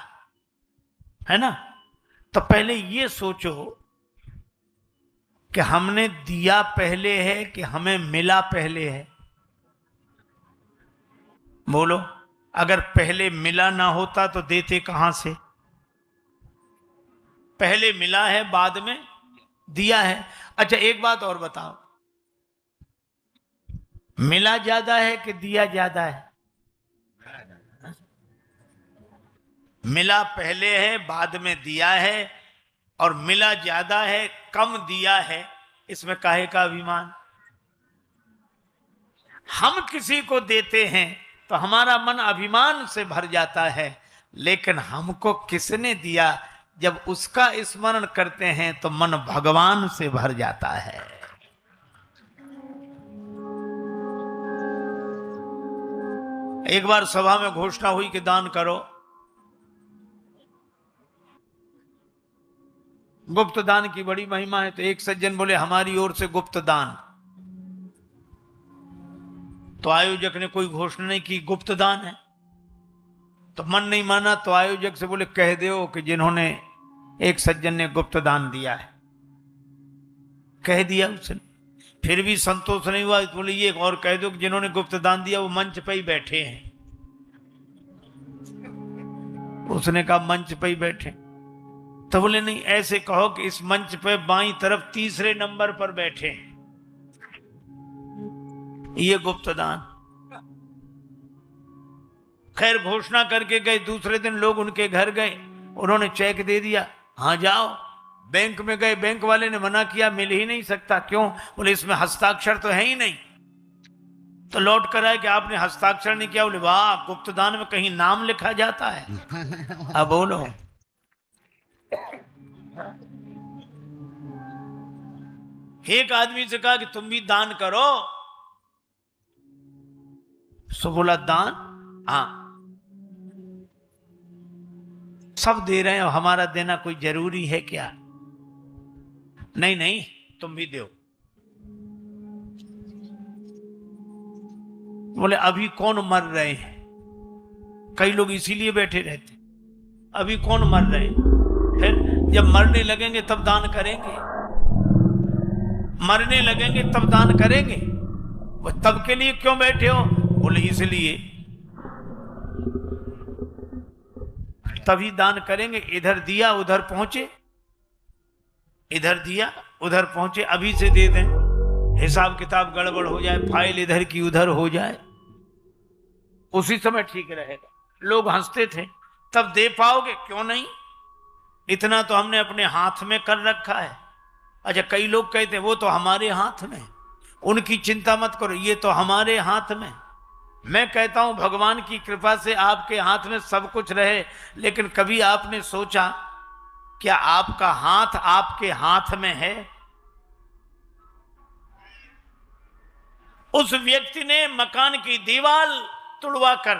है ना, तो पहले ये सोचो कि हमने दिया पहले है कि हमें मिला पहले है। बोलो, अगर पहले मिला ना होता तो देते कहां से? पहले मिला है, बाद में दिया है। अच्छा एक बात और बताओ, मिला ज्यादा है कि दिया ज्यादा है? मिला पहले है, बाद में दिया है, और मिला ज्यादा है, कम दिया है, इसमें काहे का अभिमान? हम किसी को देते हैं तो हमारा मन अभिमान से भर जाता है, लेकिन हमको किसने दिया जब उसका स्मरण करते हैं तो मन भगवान से भर जाता है। एक बार सभा में घोषणा हुई कि दान करो। गुप्त दान की बड़ी महिमा है, तो एक सज्जन बोले हमारी ओर से गुप्त दान। तो आयोजक ने कोई घोषणा नहीं की गुप्त दान है, तो मन नहीं माना, तो आयोजक से बोले कह दो कि जिन्होंने, एक सज्जन ने गुप्त दान दिया है। कह दिया उसने, फिर भी संतोष नहीं हुआ, तो बोले ये और कह दो कि जिन्होंने गुप्त दान दिया वो मंच पे ही बैठे हैं। उसने कहा मंच पे ही बैठे, तो बोले नहीं ऐसे कहो कि इस मंच पे बाईं तरफ तीसरे नंबर पर बैठे, ये गुप्त दान। खैर घोषणा करके गए, दूसरे दिन लोग उनके घर गए, उन्होंने चेक दे दिया, हाँ जाओ। बैंक में गए, बैंक वाले ने मना किया, मिल ही नहीं सकता। क्यों? बोले इसमें हस्ताक्षर तो है ही नहीं। तो लौट कर आए कि आपने हस्ताक्षर नहीं किया। बोले वाह, गुप्त दान में कहीं नाम लिखा जाता है? अब बोलो, एक आदमी से कहा कि तुम भी दान करो। सो बोला दान, हाँ सब दे रहे हैं, हमारा देना कोई जरूरी है क्या? नहीं नहीं, तुम भी दो। बोले अभी कौन मर रहे हैं? कई लोग इसीलिए बैठे रहते, अभी कौन मर रहे हैं, फिर जब मरने लगेंगे तब दान करेंगे, मरने लगेंगे तब दान करेंगे। वो तब के लिए क्यों बैठे हो? बोले इसलिए, तभी दान करेंगे। इधर दिया उधर पहुंचे, इधर दिया उधर पहुंचे, अभी से दे दें, हिसाब किताब गड़बड़ हो जाए, फाइल इधर की उधर हो जाए, उसी समय ठीक रहेगा। लोग हंसते थे, तब दे पाओगे? क्यों नहीं, इतना तो हमने अपने हाथ में कर रखा है। अच्छा, कई लोग कहते हैं वो तो हमारे हाथ में, उनकी चिंता मत करो, ये तो हमारे हाथ में। मैं कहता हूं भगवान की कृपा से आपके हाथ में सब कुछ रहे, लेकिन कभी आपने सोचा क्या आपका हाथ आपके हाथ में है? उस व्यक्ति ने मकान की दीवार तुड़वा कर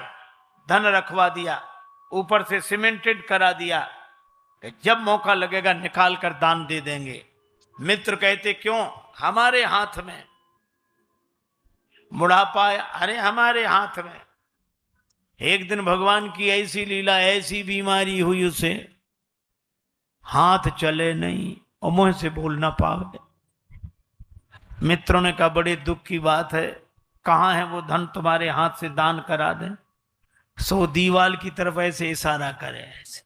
धन रखवा दिया, ऊपर से सीमेंटेड करा दिया कि जब मौका लगेगा निकाल कर दान दे देंगे। मित्र कहते क्यों? हमारे हाथ में। बुढ़ापा, अरे हमारे हाथ में। एक दिन भगवान की ऐसी लीला, ऐसी बीमारी हुई उसे, हाथ चले नहीं और मुंह से बोल ना पावे। मित्रों ने कहा बड़े दुख की बात है, कहां है वो धन तुम्हारे हाथ से दान करा दें। सो दीवाल की तरफ ऐसे इशारा करे, ऐसे,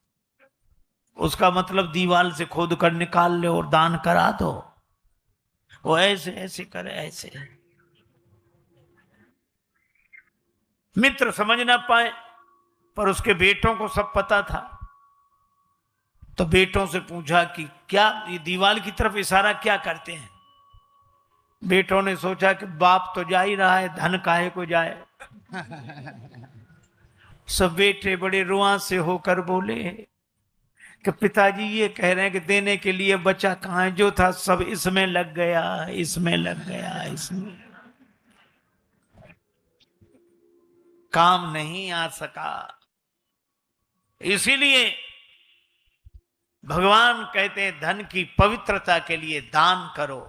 उसका मतलब दीवाल से खोद कर निकाल ले और दान करा दो। वो ऐसे ऐसे करे, ऐसे। मित्र समझ ना पाए, पर उसके बेटों को सब पता था। तो बेटों से पूछा कि क्या ये दीवाल की तरफ इशारा क्या करते हैं? बेटों ने सोचा कि बाप तो जा ही रहा है, धन काहे को जाए। सब बेटे बड़े रुआ से होकर बोले कि पिताजी ये कह रहे हैं कि देने के लिए बचा कहां है, जो था सब इसमें लग गया, इसमें लग गया, इसमें काम नहीं आ सका। इसीलिए भगवान कहते हैं धन की पवित्रता के लिए दान करो।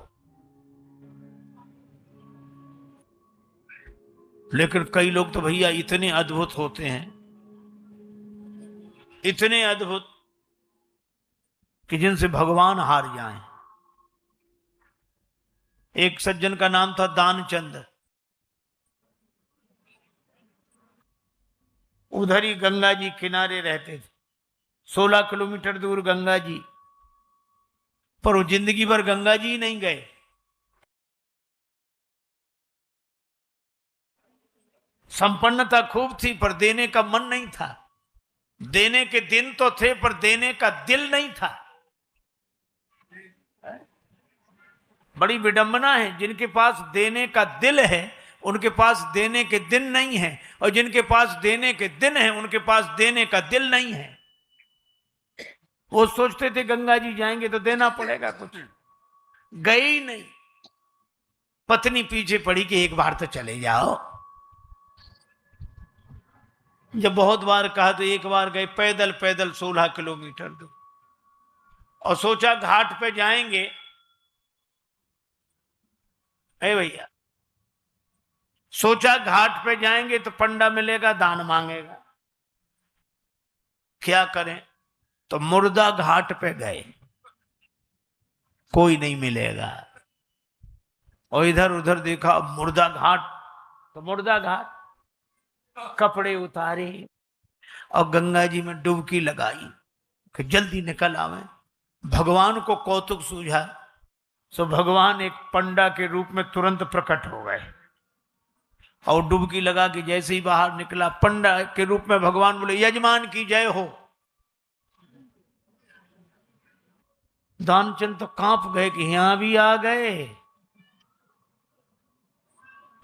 लेकिन कई लोग तो भैया इतने अद्भुत होते हैं, इतने अद्भुत कि जिनसे भगवान हार जाएं। एक सज्जन का नाम था दानचंद। उधर ही गंगा जी किनारे रहते थे, 16 किलोमीटर दूर गंगा जी, पर वो जिंदगी भर गंगा जी नहीं गए। संपन्नता खूब थी पर देने का मन नहीं था। देने के दिन तो थे पर देने का दिल नहीं था। बड़ी विडंबना है, जिनके पास देने का दिल है उनके पास देने के दिन नहीं है, और जिनके पास देने के दिन है उनके पास देने का दिल नहीं है। वो सोचते थे गंगा जी जाएंगे तो देना पड़ेगा कुछ, गए ही नहीं। पत्नी पीछे पड़ी कि एक बार तो चले जाओ। जब बहुत बार कहा तो एक बार गए, पैदल पैदल 16 किलोमीटर दूर, और सोचा घाट पे जाएंगे। ए भैया, सोचा घाट पे जाएंगे तो पंडा मिलेगा, दान मांगेगा, क्या करें? तो मुर्दा घाट पे गए, कोई नहीं मिलेगा। और इधर उधर देखा, मुर्दा घाट, तो मुर्दा घाट, कपड़े उतारे और गंगा जी में डुबकी लगाई कि जल्दी निकल आवे। भगवान को कौतुक सूझा, सो भगवान एक पंडा के रूप में तुरंत प्रकट हो गए, और डुबकी लगा के जैसे ही बाहर निकला, पंडा के रूप में भगवान बोले, यजमान की जय हो। दानचंद तो कांप गए कि यहां भी आ गए।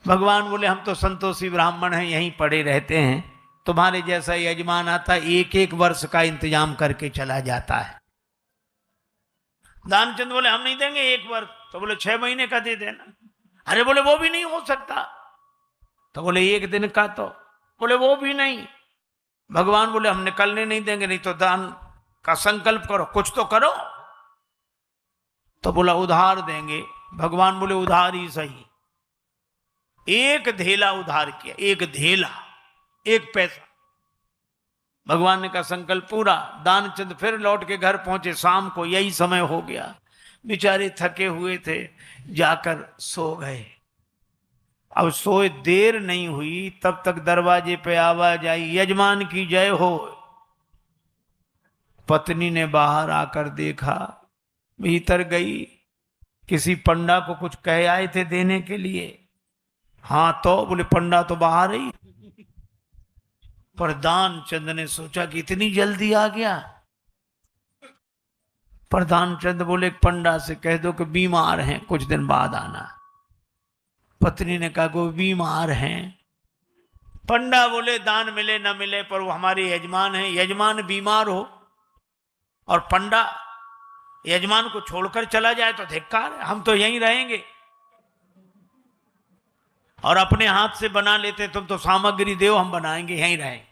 भगवान बोले, हम तो संतोषी ब्राह्मण हैं, यहीं पड़े रहते हैं, तुम्हारे जैसा यजमान आता एक एक वर्ष का इंतजाम करके चला जाता है। दानचंद बोले, हम नहीं देंगे एक वर्ष। तो बोले 6 महीने का दे देना। अरे बोले वो भी नहीं हो सकता। तो बोले 1 दिन का। तो बोले वो भी नहीं। भगवान बोले, हम निकलने नहीं देंगे, नहीं तो दान का संकल्प करो, कुछ तो करो। तो बोला उधार देंगे। भगवान बोले उधार ही सही। 1 धेला उधार किया, 1 धेला, 1 पैसा। भगवान ने कहा संकल्प पूरा। दानचंद फिर लौट के घर पहुंचे। शाम को यही समय हो गया, बेचारे थके हुए थे, जाकर सो गए। अब सोए देर नहीं हुई, तब तक दरवाजे पे आवाज आई, यजमान की जय हो। पत्नी ने बाहर आकर देखा, भीतर गई, किसी पंडा को कुछ कह आए थे देने के लिए। हाँ, तो बोले पंडा तो बाहर ही। पर दानचंद ने सोचा कि इतनी जल्दी आ गया। पर दानचंद बोले पंडा से कह दो कि बीमार हैं, कुछ दिन बाद आना। पत्नी ने कहा वो बीमार हैं। पंडा बोले दान मिले न मिले, पर वो हमारे यजमान हैं, यजमान बीमार हो और पंडा यजमान को छोड़कर चला जाए तो धिक्कार है, हम तो यहीं रहेंगे। और अपने हाथ से बना लेते, तुम तो सामग्री दो, हम बनाएंगे, यहीं रहें।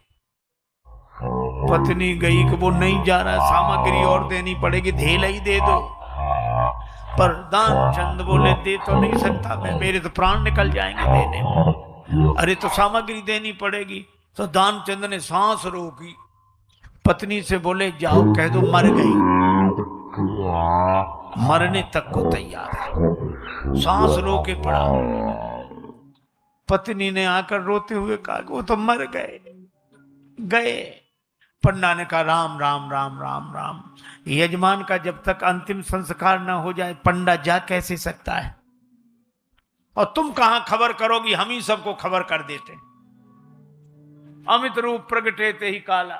पत्नी गई कि वो नहीं जा रहा, सामग्री और देनी पड़ेगी, धेला ही दे दो। पर दानचंद बोले दे तो नहीं सकता मैं, मेरे तो प्राण निकल जाएंगे देने में। अरे तो सामग्री देनी पड़ेगी। तो दानचंद ने सांस रोकी, पत्नी से बोले जाओ कह दो मर गई, मरने तक को तैयार है। सांस रोके पड़ा। पत्नी ने आकर रोते हुए कहा वो तो मर गए। पंडा ने कहा राम राम राम राम राम। यजमान का जब तक अंतिम संस्कार न हो जाए पंडा जा कैसे सकता है? और तुम कहां खबर करोगी, हम ही सबको खबर कर देते। अमित रूप प्रगटे ते ही काला,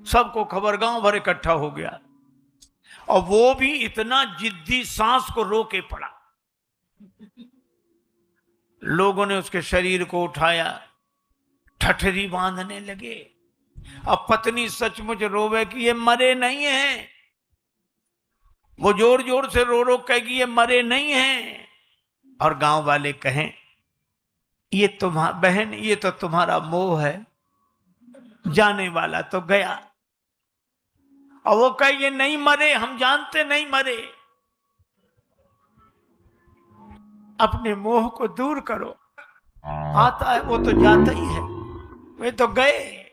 सबको खबर, गांव भर इकट्ठा हो गया। और वो भी इतना जिद्दी, सांस को रोके पड़ा। लोगों ने उसके शरीर को उठाया, ठठरी बांधने लगे। अब पत्नी सचमुच रोवे कि ये मरे नहीं हैं। वो जोर जोर से रो रो कहेगी ये मरे नहीं हैं। और गांव वाले कहें ये तुम्हारा बहन, ये तो तुम्हारा मोह है, जाने वाला तो गया। और वो कहे ये नहीं मरे, हम जानते नहीं मरे। अपने मोह को दूर करो, आता है वो तो जाता ही है, वे तो गए।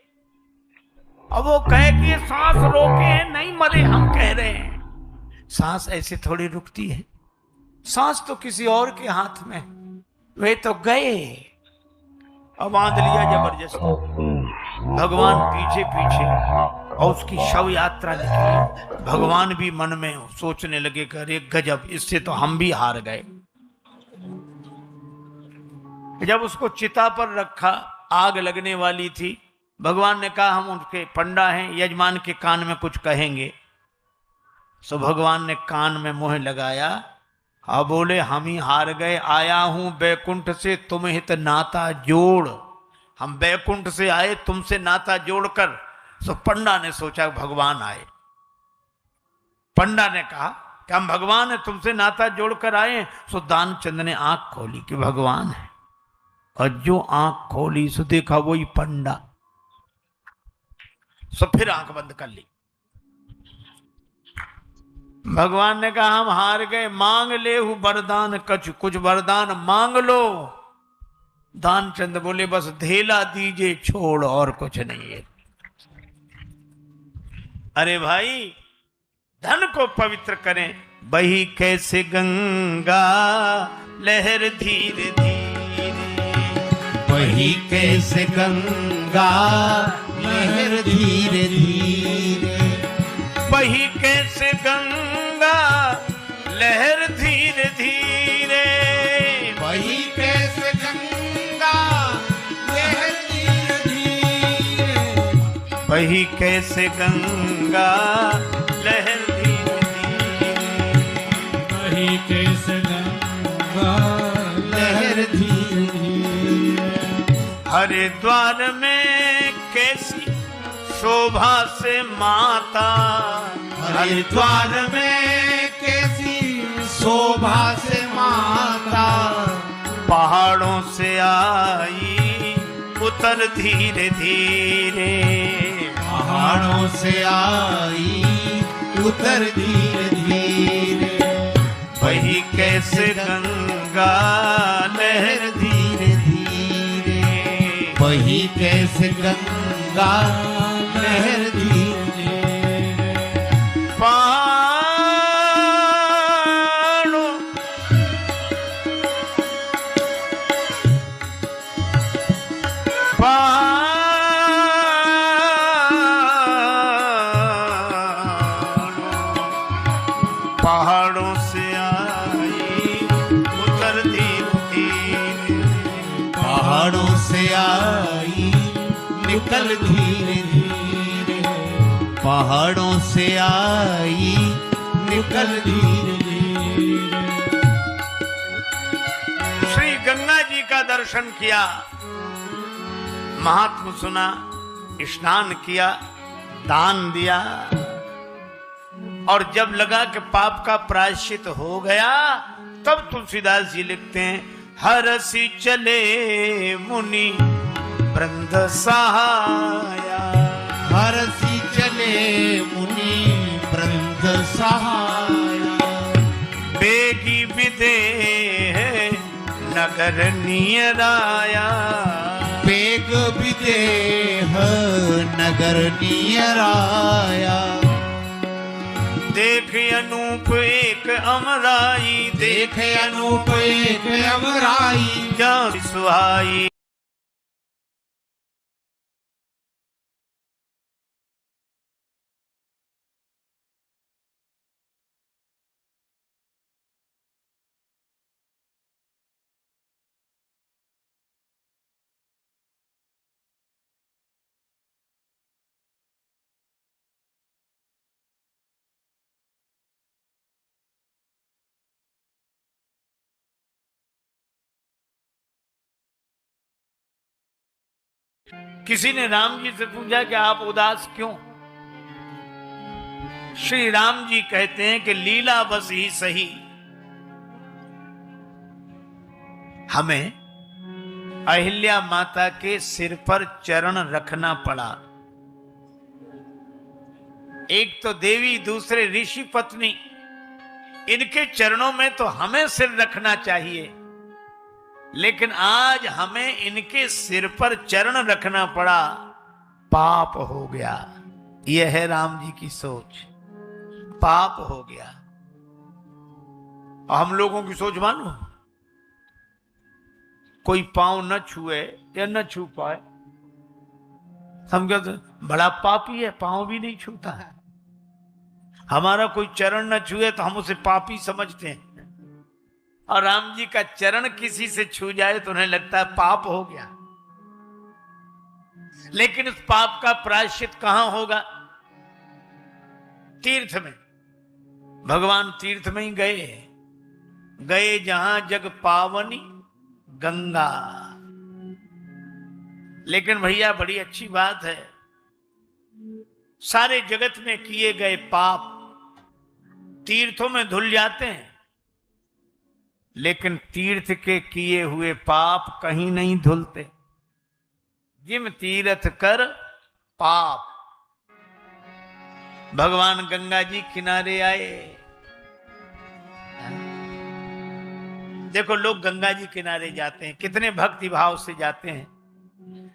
अब वो कहे कि ये सांस रोके हैं, नहीं मरे, हम कह रहे हैं। सांस ऐसे थोड़ी रुकती है, सांस तो किसी और के हाथ में, वे तो गए। अब बांध लिया जबरदस्ती। भगवान पीछे पीछे और उसकी शव यात्रा निकली। भगवान भी मन में सोचने लगे कि अरे गजब, इससे तो हम भी हार गए। जब उसको चिता पर रखा, आग लगने वाली थी, भगवान ने कहा हम उनके पंडा हैं, यजमान के कान में कुछ कहेंगे। सो भगवान ने कान में मुंह लगाया अब बोले हम ही हार गए, आया हूं बैकुंठ से तुम हित नाता जोड़। हम बैकुंठ से आए तुमसे नाता जोड़कर। तो पंडा ने सोचा भगवान आए। पंडा ने कहा कि हम भगवान है, तुमसे नाता जोड़कर आए। सो दानचंद ने आंख खोली कि भगवान है, और जो आंख खोली सो देखा वही पंडा। सो फिर आंख बंद कर ली। भगवान ने कहा हम हार गए, मांग ले हूं वरदान कछ, कुछ वरदान मांग लो। दानचंद बोले बस धेला दीजिए छोड़, और कुछ नहीं है। अरे भाई, धन को पवित्र करें। बही कैसे गंगा लहर धीरे धीरे,
वही कैसे गंगा लहर धीरे धीरे,
बही कैसे गंगा लहर धीरे धीरे,
वही कैसे गंगा लहर धीरे धीरे,
बही कैसे गंगा लहर धीरे धीरे,
वही कैसे गंगा लहर धीरे धीरे,
हरिद्वार में कैसी शोभा से माता,
हरिद्वार में कैसी शोभा से माता,
पहाड़ों से आई उतर धीरे धीरे,
पहाड़ों से आई उतर धीरे धीरे,
वही कैसे गंगा लहर
धीरे धीरे, वही कैसे गंगा लहर धीरे धीरे,
पहाड़ों पहाड़ों से आई उतर धीरे धीरे,
पहाड़ों से आई निकल धीरे धीरे, पहाड़ों से आई निकल धीरे धीरे,
श्री गंगा जी का दर्शन किया, महात्म सुना, स्नान किया, दान दिया, और जब लगा कि पाप का प्रायश्चित हो गया, तब तुलसीदास जी लिखते हैं, हरसी चले मुनि वृंद सहाया,
हरसी चले मुनि वृंद सहाया,
बेगी विदेह नगर नियराया,
बेग विदेह नगर नियराया,
देख अनूप एक अमराई,
देख अनूप एक अमराई,
जा सुहाई। किसी ने राम जी से पूछा कि आप उदास क्यों? श्री राम जी कहते हैं कि लीला बस ही सही, हमें अहिल्या माता के सिर पर चरण रखना पड़ा। एक तो देवी, दूसरे ऋषि पत्नी, इनके चरणों में तो हमें सिर रखना चाहिए, लेकिन आज हमें इनके सिर पर चरण रखना पड़ा, पाप हो गया। यह है राम जी की सोच, पाप हो गया। और हम लोगों की सोच मानो, कोई पांव न छुए या न छू पाए, हम कहते बड़ा पापी है, पांव भी नहीं छूता है। हमारा कोई चरण न छुए तो हम उसे पापी समझते हैं, और राम जी का चरण किसी से छू जाए तो उन्हें लगता है पाप हो गया। लेकिन उस पाप का प्रायश्चित कहां होगा? तीर्थ में। भगवान तीर्थ में ही गए, गए जहां जग पावनी गंगा। लेकिन भैया बड़ी अच्छी बात है, सारे जगत में किए गए पाप तीर्थों में धुल जाते हैं, लेकिन तीर्थ के किए हुए पाप कहीं नहीं धुलते। जिम तीर्थ कर पाप। भगवान गंगा जी किनारे आए। देखो लोग गंगा जी किनारे जाते हैं, कितने भक्ति भाव से जाते हैं।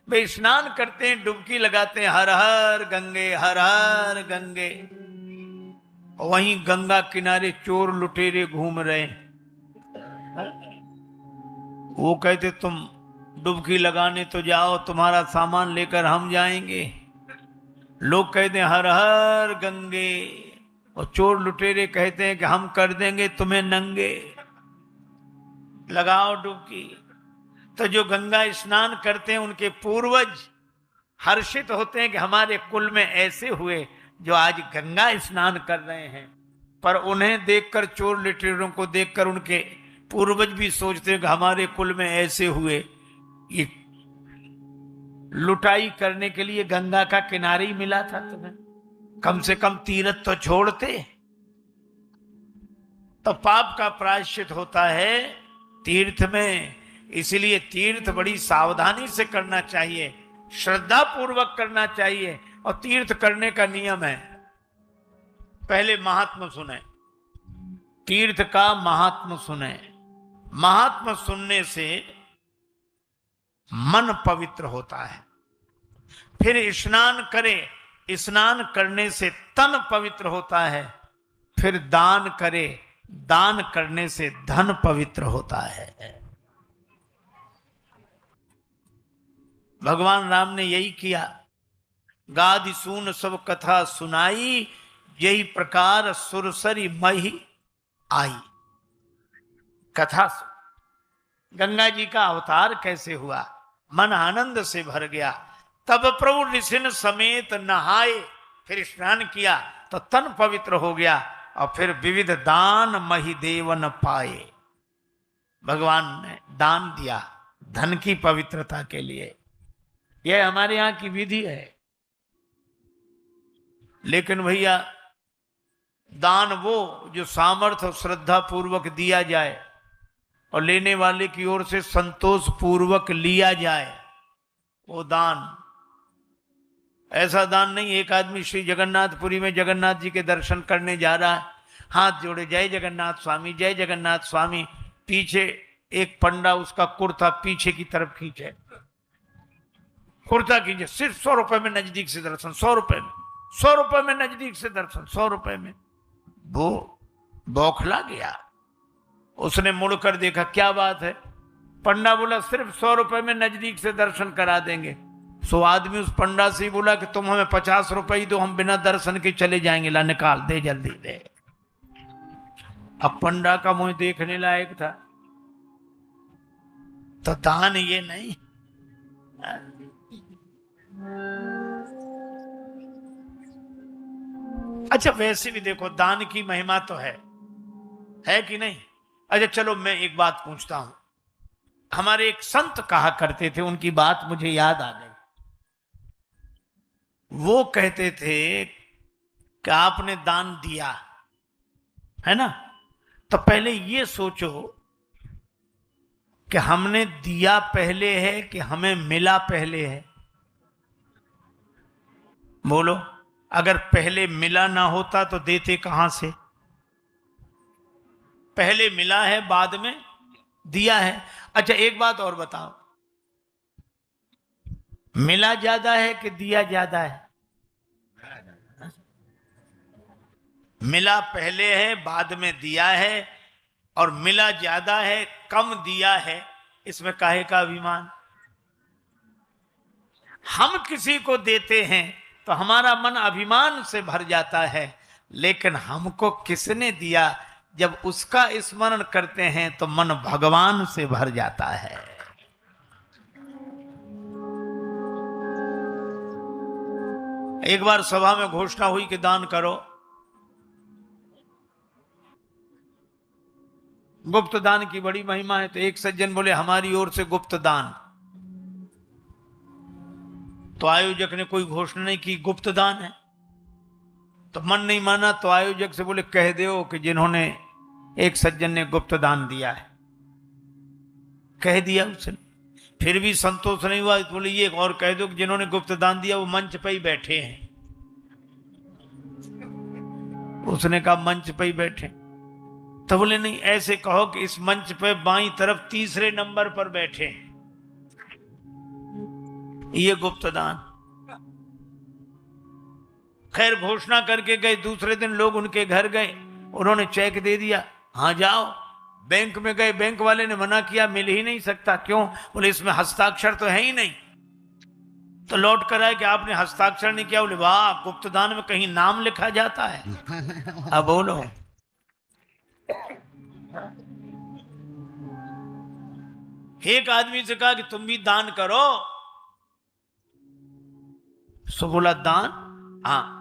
वे स्नान करते हैं, डुबकी लगाते हैं, हर हर गंगे हर हर गंगे। वहीं गंगा किनारे चोर लुटेरे घूम रहे हैं। वो कहते तुम डुबकी लगाने तो जाओ, तुम्हारा सामान लेकर हम जाएंगे। लोग कहते हैं हर हर गंगे, और चोर लुटेरे कहते हैं कि हम कर देंगे तुम्हें नंगे, लगाओ डुबकी। तो जो गंगा स्नान करते हैं उनके पूर्वज हर्षित होते हैं कि हमारे कुल में ऐसे हुए जो आज गंगा स्नान कर रहे हैं। पर उन्हें देखकर, चोर लुटेरों को देखकर उनके पूर्वज भी सोचते हैं कि हमारे कुल में ऐसे हुए। ये लुटाई करने के लिए गंगा का किनारे ही मिला था तुम्हें, कम से कम तीर्थ तो छोड़ते। तो पाप का प्रायश्चित होता है तीर्थ में। इसलिए तीर्थ बड़ी सावधानी से करना चाहिए, श्रद्धा पूर्वक करना चाहिए। और तीर्थ करने का नियम है, पहले महात्मा सुने, तीर्थ का महात्मा सुने। महात्मा सुनने से मन पवित्र होता है। फिर स्नान करे, स्नान करने से तन पवित्र होता है। फिर दान करे, दान करने से धन पवित्र होता है। भगवान राम ने यही किया। गादि सून सब कथा सुनाई, यही प्रकार सुरसरी मही आई। कथा गंगा जी का अवतार कैसे हुआ, मन आनंद से भर गया। तब प्रभु ऋषिन समेत नहाए, फिर स्नान किया तो तन पवित्र हो गया। और फिर विविध दान मही देवन पाए। भगवान ने दान दिया धन की पवित्रता के लिए। यह हमारे यहां की विधि है। लेकिन भैया दान वो जो सामर्थ्य और श्रद्धा पूर्वक दिया जाए और लेने वाले की ओर से संतोष पूर्वक लिया जाए, वो दान। ऐसा दान नहीं, एक आदमी श्री जगन्नाथपुरी में जगन्नाथ जी के दर्शन करने जा रहा है, हाथ जोड़े जय जगन्नाथ स्वामी जय जगन्नाथ स्वामी, पीछे एक पंडा उसका कुर्ता पीछे की तरफ खींचे, कुर्ता खींचे, सिर्फ 100 रुपए में नजदीक से दर्शन, 100 रुपए में, 100 रुपए में नजदीक से दर्शन, 100 रुपए में। वो बौखला गया, उसने मुड़कर देखा क्या बात है। पंडा बोला सिर्फ 100 रुपए में नजदीक से दर्शन करा देंगे। सो आदमी उस पंडा से ही बोला कि तुम हमें 50 रुपए ही दो, हम बिना दर्शन के चले जाएंगे। ला निकाल दे जल्दी दे। अब पंडा का मुंह देखने लायक था। तो दान ये नहीं। अच्छा वैसे भी देखो दान की महिमा तो है कि नहीं। अच्छा चलो मैं एक बात पूछता हूं। हमारे एक संत कहा करते थे, उनकी बात मुझे याद आ गई। वो कहते थे कि आपने दान दिया है ना, तो पहले ये सोचो कि हमने दिया पहले है कि हमें मिला पहले है। बोलो, अगर पहले मिला ना होता तो देते कहां से। पहले मिला है बाद में दिया है। अच्छा एक बात और बताओ, मिला ज्यादा है कि दिया ज्यादा है। मिला पहले है बाद में दिया है, और मिला ज्यादा है कम दिया है, इसमें काहे का अभिमान। हम किसी को देते हैं तो हमारा मन अभिमान से भर जाता है, लेकिन हमको किसने दिया जब उसका स्मरण करते हैं तो मन भगवान से भर जाता है। एक बार सभा में घोषणा हुई कि दान करो। गुप्त दान की बड़ी महिमा है। तो एक सज्जन बोले हमारी ओर से गुप्त दान। तो आयोजक ने कोई घोषणा नहीं की गुप्त दान है, तो मन नहीं माना। तो आयोजक से बोले कह दो कि जिन्होंने, एक सज्जन ने गुप्त दान दिया है। कह दिया उसने, फिर भी संतोष नहीं हुआ। तो बोले ये और कह दो कि जिन्होंने गुप्त दान दिया वो मंच पे ही बैठे हैं। उसने कहा मंच पे ही बैठे। तो बोले नहीं, ऐसे कहो कि इस मंच पे बाईं तरफ तीसरे नंबर पर बैठे, ये गुप्त दान। खैर घोषणा करके गए। दूसरे दिन लोग उनके घर गए, उन्होंने चेक दे दिया, हाँ जाओ। बैंक में गए, बैंक वाले ने मना किया, मिल ही नहीं सकता। क्यों? बोले इसमें हस्ताक्षर तो है ही नहीं। तो लौट कर आए कि आपने हस्ताक्षर नहीं किया। बोले वाह, गुप्त दान में कहीं नाम लिखा जाता है। अब बोलो, एक आदमी से कहा कि तुम भी दान करो। सो बोला दान, हाँ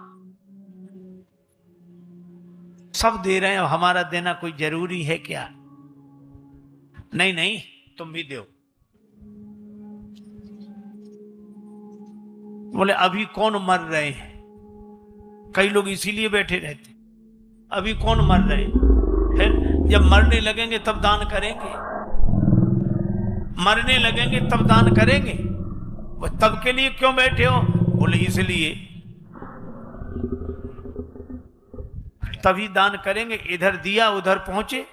सब दे रहे हैं, हमारा देना कोई जरूरी है क्या? नहीं नहीं, तुम भी दो। बोले अभी कौन मर रहे हैं? कई लोग इसीलिए बैठे रहते, अभी कौन मर रहे हैं? फिर जब मरने लगेंगे तब दान करेंगे, मरने लगेंगे तब दान करेंगे। वो तब के लिए क्यों बैठे हो? बोले इसलिए, तभी दान करेंगे। इधर दिया उधर पहुंचे,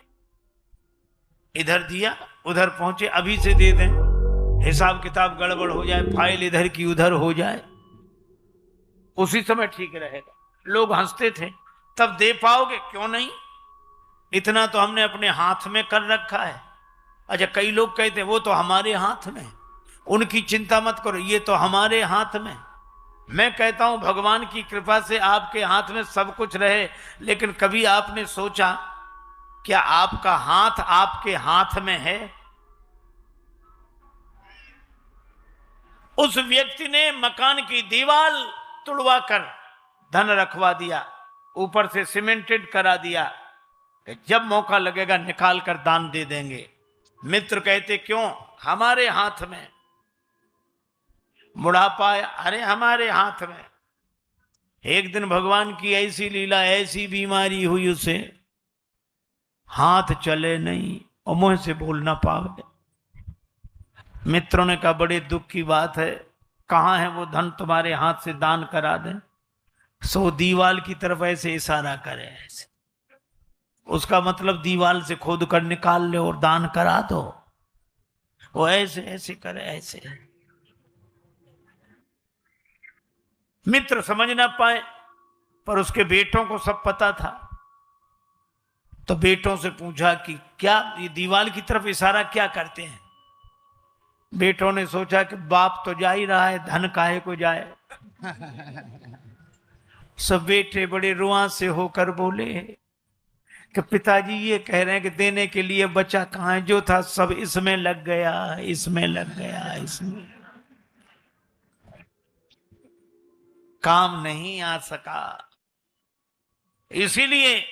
इधर दिया उधर पहुंचे, अभी से दे दें, हिसाब किताब गड़बड़ हो जाए, फाइल इधर की उधर हो जाए, उसी समय ठीक रहेगा। लोग हंसते थे, तब दे पाओगे? क्यों नहीं, इतना तो हमने अपने हाथ में कर रखा है। अच्छा, कई लोग कहते हैं वो तो हमारे हाथ में, उनकी चिंता मत करो, ये तो हमारे हाथ में। मैं कहता हूं भगवान की कृपा से आपके हाथ में सब कुछ रहे, लेकिन कभी आपने सोचा क्या आपका हाथ आपके हाथ में है? उस व्यक्ति ने मकान की दीवार तुड़वा कर धन रखवा दिया, ऊपर से सीमेंटेड करा दिया कि जब मौका लगेगा निकाल कर दान दे देंगे। मित्र कहते क्यों? हमारे हाथ में। बुढ़ापा अरे हमारे हाथ में। एक दिन भगवान की ऐसी लीला, ऐसी बीमारी हुई उसे, हाथ चले नहीं और मुंह से बोल ना पावे। मित्रों ने कहा बड़े दुख की बात है, कहां है वो धन तुम्हारे हाथ से दान करा दें? सो दीवाल की तरफ ऐसे इशारा करे, ऐसे, उसका मतलब दीवाल से खोद कर निकाल ले और दान करा दो। वो ऐसे ऐसे करे, ऐसे। मित्र समझ ना पाए, पर उसके बेटों को सब पता था। तो बेटों से पूछा कि क्या ये दीवाल की तरफ इशारा क्या करते हैं? बेटों ने सोचा कि बाप तो जा ही रहा है, धन काहे को जाए। सब बेटे बड़े रुआ से होकर बोले कि पिताजी ये कह रहे हैं कि देने के लिए बचा कहां है, जो था सब इसमें लग गया, इसमें लग गया, इसमें काम नहीं आ सका। इसीलिए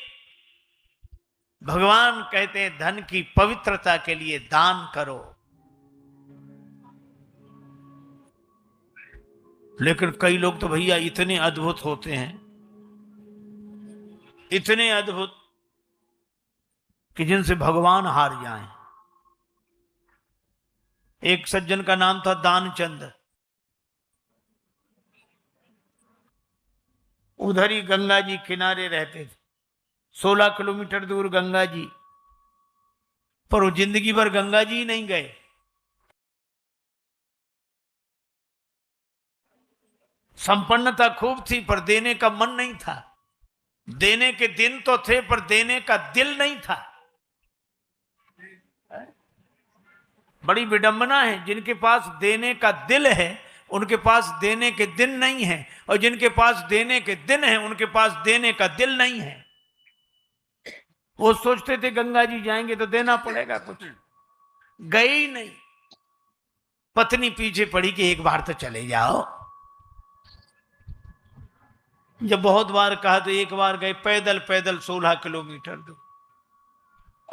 भगवान कहते हैं धन की पवित्रता के लिए दान करो। लेकिन कई लोग तो भैया इतने अद्भुत होते हैं, इतने अद्भुत कि जिनसे भगवान हार जाएं। एक सज्जन का नाम था दानचंद। उधर ही गंगा जी किनारे रहते थे, 16 किलोमीटर दूर गंगा जी, पर वो जिंदगी भर गंगा जी नहीं गए। संपन्नता खूब थी पर देने का मन नहीं था। देने के दिन तो थे पर देने का दिल नहीं था। बड़ी विडंबना है, जिनके पास देने का दिल है उनके पास देने के दिन नहीं है, और जिनके पास देने के दिन है उनके पास देने का दिल नहीं है। वो सोचते थे गंगा जी जाएंगे तो देना पड़ेगा कुछ, गए ही नहीं। पत्नी पीछे पड़ी कि एक बार तो चले जाओ। जब बहुत बार कहा तो एक बार गए, पैदल पैदल 16 किलोमीटर दूर,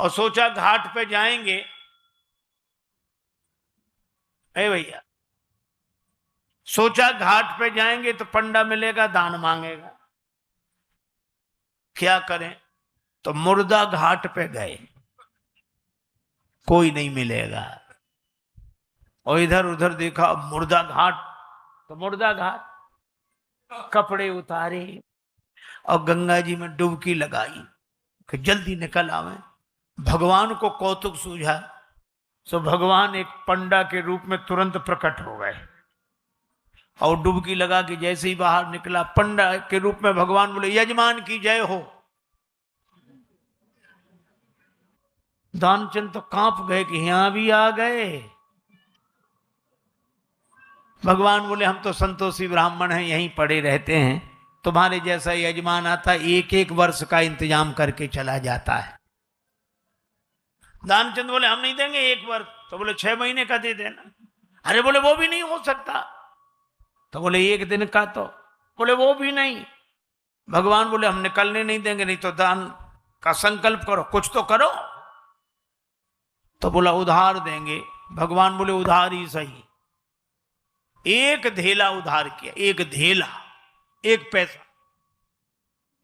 और सोचा घाट पे जाएंगे। ए भैया, सोचा घाट पे जाएंगे तो पंडा मिलेगा, दान मांगेगा, क्या करें? तो मुर्दा घाट पे गए, कोई नहीं मिलेगा। और इधर उधर देखा, मुर्दा घाट, तो मुर्दा घाट, कपड़े उतारे और गंगा जी में डुबकी लगाई कि जल्दी निकल आवे। भगवान को कौतुक सूझा, सो भगवान एक पंडा के रूप में तुरंत प्रकट हो गए और डुबकी लगा के जैसे ही बाहर निकला, पंडा के रूप में भगवान बोले, यजमान की जय हो। दानचंद तो कांप गए कि यहां भी आ गए। भगवान बोले, हम तो संतोषी ब्राह्मण हैं, यहीं पड़े रहते हैं, तुम्हारे जैसा यजमान आता एक एक वर्ष का इंतजाम करके चला जाता है। दानचंद बोले, हम नहीं देंगे एक वर्ष। तो बोले 6 महीने का दे देना। अरे बोले वो भी नहीं हो सकता। तो बोले 1 दिन का, तो बोले वो भी नहीं। भगवान बोले, हम निकलने नहीं देंगे, नहीं तो दान का संकल्प करो, कुछ तो करो। तो बोला उधार देंगे। भगवान बोले उधार ही सही। 1 धेला उधार किया, 1 धेला, 1 पैसा।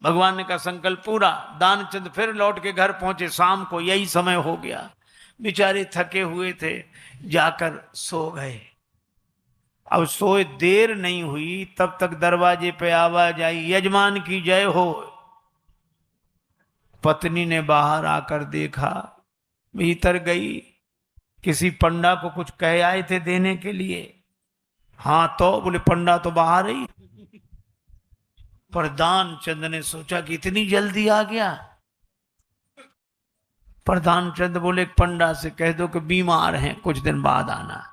भगवान ने कहा संकल्प पूरा। दानचंद फिर लौट के घर पहुंचे। शाम को यही समय हो गया, बेचारे थके हुए थे, जाकर सो गए। अब सोए देर नहीं हुई, तब तक दरवाजे पे आवाज आई, यजमान की जय हो। पत्नी ने बाहर आकर देखा, भीतर गई, किसी पंडा को कुछ कह आए थे देने के लिए। हाँ, तो बोले पंडा तो बाहर ही। पर दानचंद ने सोचा कि इतनी जल्दी आ गया। पर दानचंद बोले, पंडा से कह दो कि बीमार हैं, कुछ दिन बाद आना।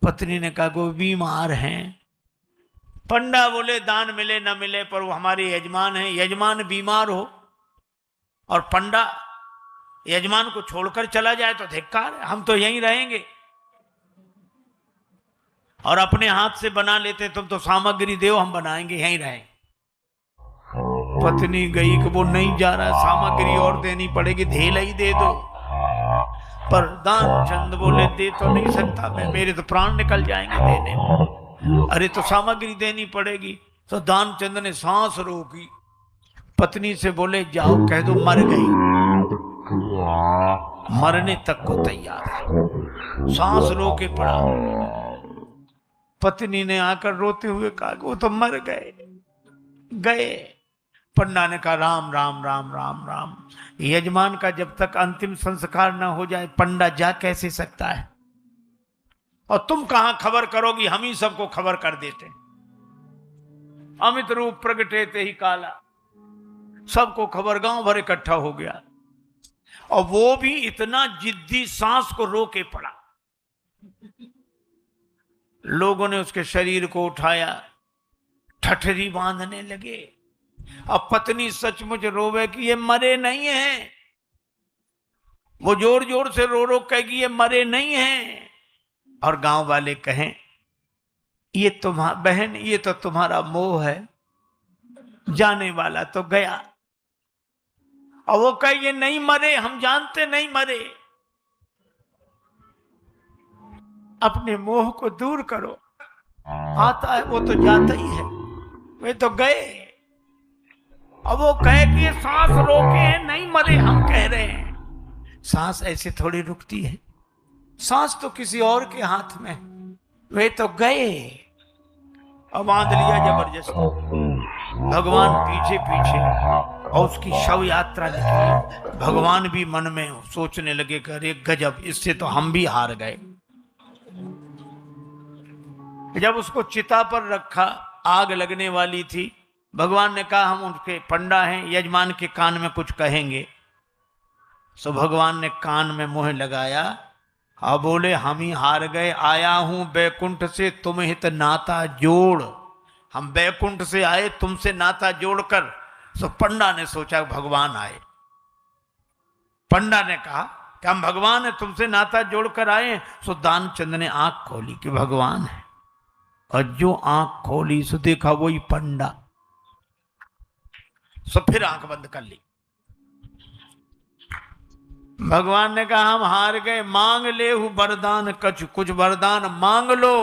पत्नी ने कहा वो बीमार हैं। पंडा बोले, दान मिले न मिले पर वो हमारे यजमान हैं, यजमान बीमार हो और पंडा यजमान को छोड़कर चला जाए तो धिक्कार है, हम तो यहीं रहेंगे। और अपने हाथ से बना लेते, तुम तो सामग्री दो, हम बनाएंगे, यहीं रहें। पत्नी गई कि वो नहीं जा रहा, सामग्री और देनी पड़ेगी, धेला ही दे दो। पर दानचंद बोले, दे तो नहीं सकता मैं, मेरे तो प्राण निकल जाएंगे देने में। अरे तो सामग्री देनी पड़ेगी। तो दानचंद ने सांस रोकी, पत्नी से बोले, जाओ कह दो मर गई, मरने तक को तैयार है। सांस रोके पड़ा। पत्नी ने आकर रोते हुए कहा, वो तो मर गए। पंडा ने कहा, राम राम राम राम राम। यजमान का जब तक अंतिम संस्कार न हो जाए, पंडा जा कैसे सकता है? और तुम कहां खबर करोगी, हम ही सबको खबर कर देते। अमित रूप प्रगटे ते ही काला, सबको खबर, गांव भर इकट्ठा हो गया। और वो भी इतना जिद्दी, सांस को रोके पड़ा। लोगों ने उसके शरीर को उठाया, ठठरी बांधने लगे। अब पत्नी सचमुच रोवे कि ये मरे नहीं हैं। वो जोर जोर से रो रो कहेगी ये मरे नहीं हैं। और गांव वाले कहें, ये तुम्हारा बहन, ये तो तुम्हारा मोह है, जाने वाला तो गया। और वो कहे ये नहीं मरे, हम जानते नहीं मरे। अपने मोह को दूर करो, आता है वो तो जाता ही है, वे तो गए। अब वो कहे कि ये सांस रोके हैं, नहीं मरे, हम कह रहे हैं। सांस ऐसे थोड़ी रुकती है, सांस तो किसी और के हाथ में, वे तो गए। अब बांध लिया जबरदस्ती। भगवान पीछे पीछे और उसकी शव यात्रा निकली। भगवान भी मन में सोचने लगे कि अरे गजब, इससे तो हम भी हार गए। जब उसको चिता पर रखा, आग लगने वाली थी, भगवान ने कहा हम उनके पंडा हैं, यजमान के कान में कुछ कहेंगे। सो भगवान ने कान में मुंह लगाया और बोले, हम ही हार गए, आया हूं बैकुंठ से तुम हित नाता जोड़। हम बैकुंठ से आए तुमसे नाता जोड़कर। सो पंडा ने सोचा भगवान आए। पंडा ने कहा कि हम भगवान है, तुमसे नाता जोड़कर आए। सो दानचंद ने आंख खोली कि भगवान है, और जो आंख खोली सो देखा वही पंडा। सो फिर आंख बंद कर ली। भगवान ने कहा हम हार गए, मांग ले हूं वरदान, कुछ वरदान मांग लो।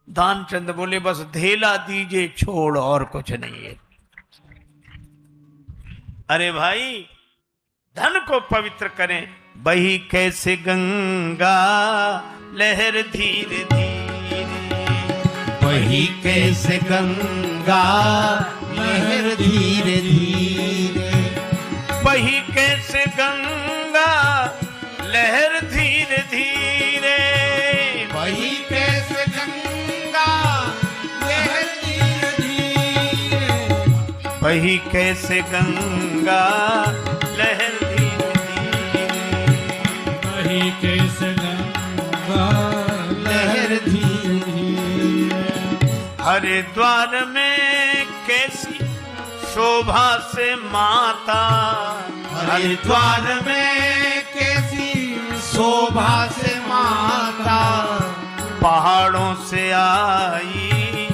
दानचंद बोले बस धेला दीजिए छोड़, और कुछ नहीं है। अरे भाई धन को पवित्र करें, बही कैसे गंगा लहर धीरे धीरे,
वही कैसे गंगा लहर धीरे धीरे,
बही कैसे गंगा लहर धीरे धीरे,
वही कैसे गंगा लहर धीरे धीरे,
बही कैसे गंगा लहर धीरे धीरे,
वही कैसे गंगा लहर धीरे धीरे,
हरिद्वार में कैसी शोभा से माता,
हरिद्वार में कैसी शोभा से माता,
पहाड़ों से आई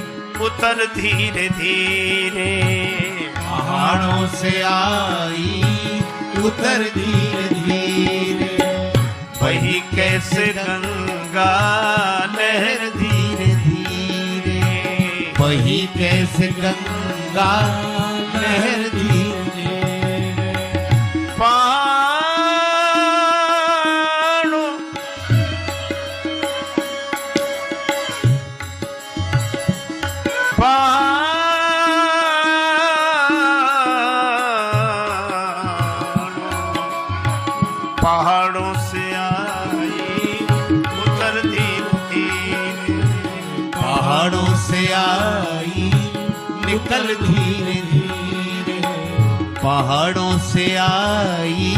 उतर धीरे धीरे,
पहाड़ों से आई उतर धीरे धीरे,
वही कैसे गंगा लहर
धीरे धीरे, वही कैसे गंगा लहर धीरे धीरे,
पहाड़ों पहाड़ों से आई उतर धीरे धीरे,
पहाड़ों से आई निकल धीरे धीरे, पहाड़ों से आई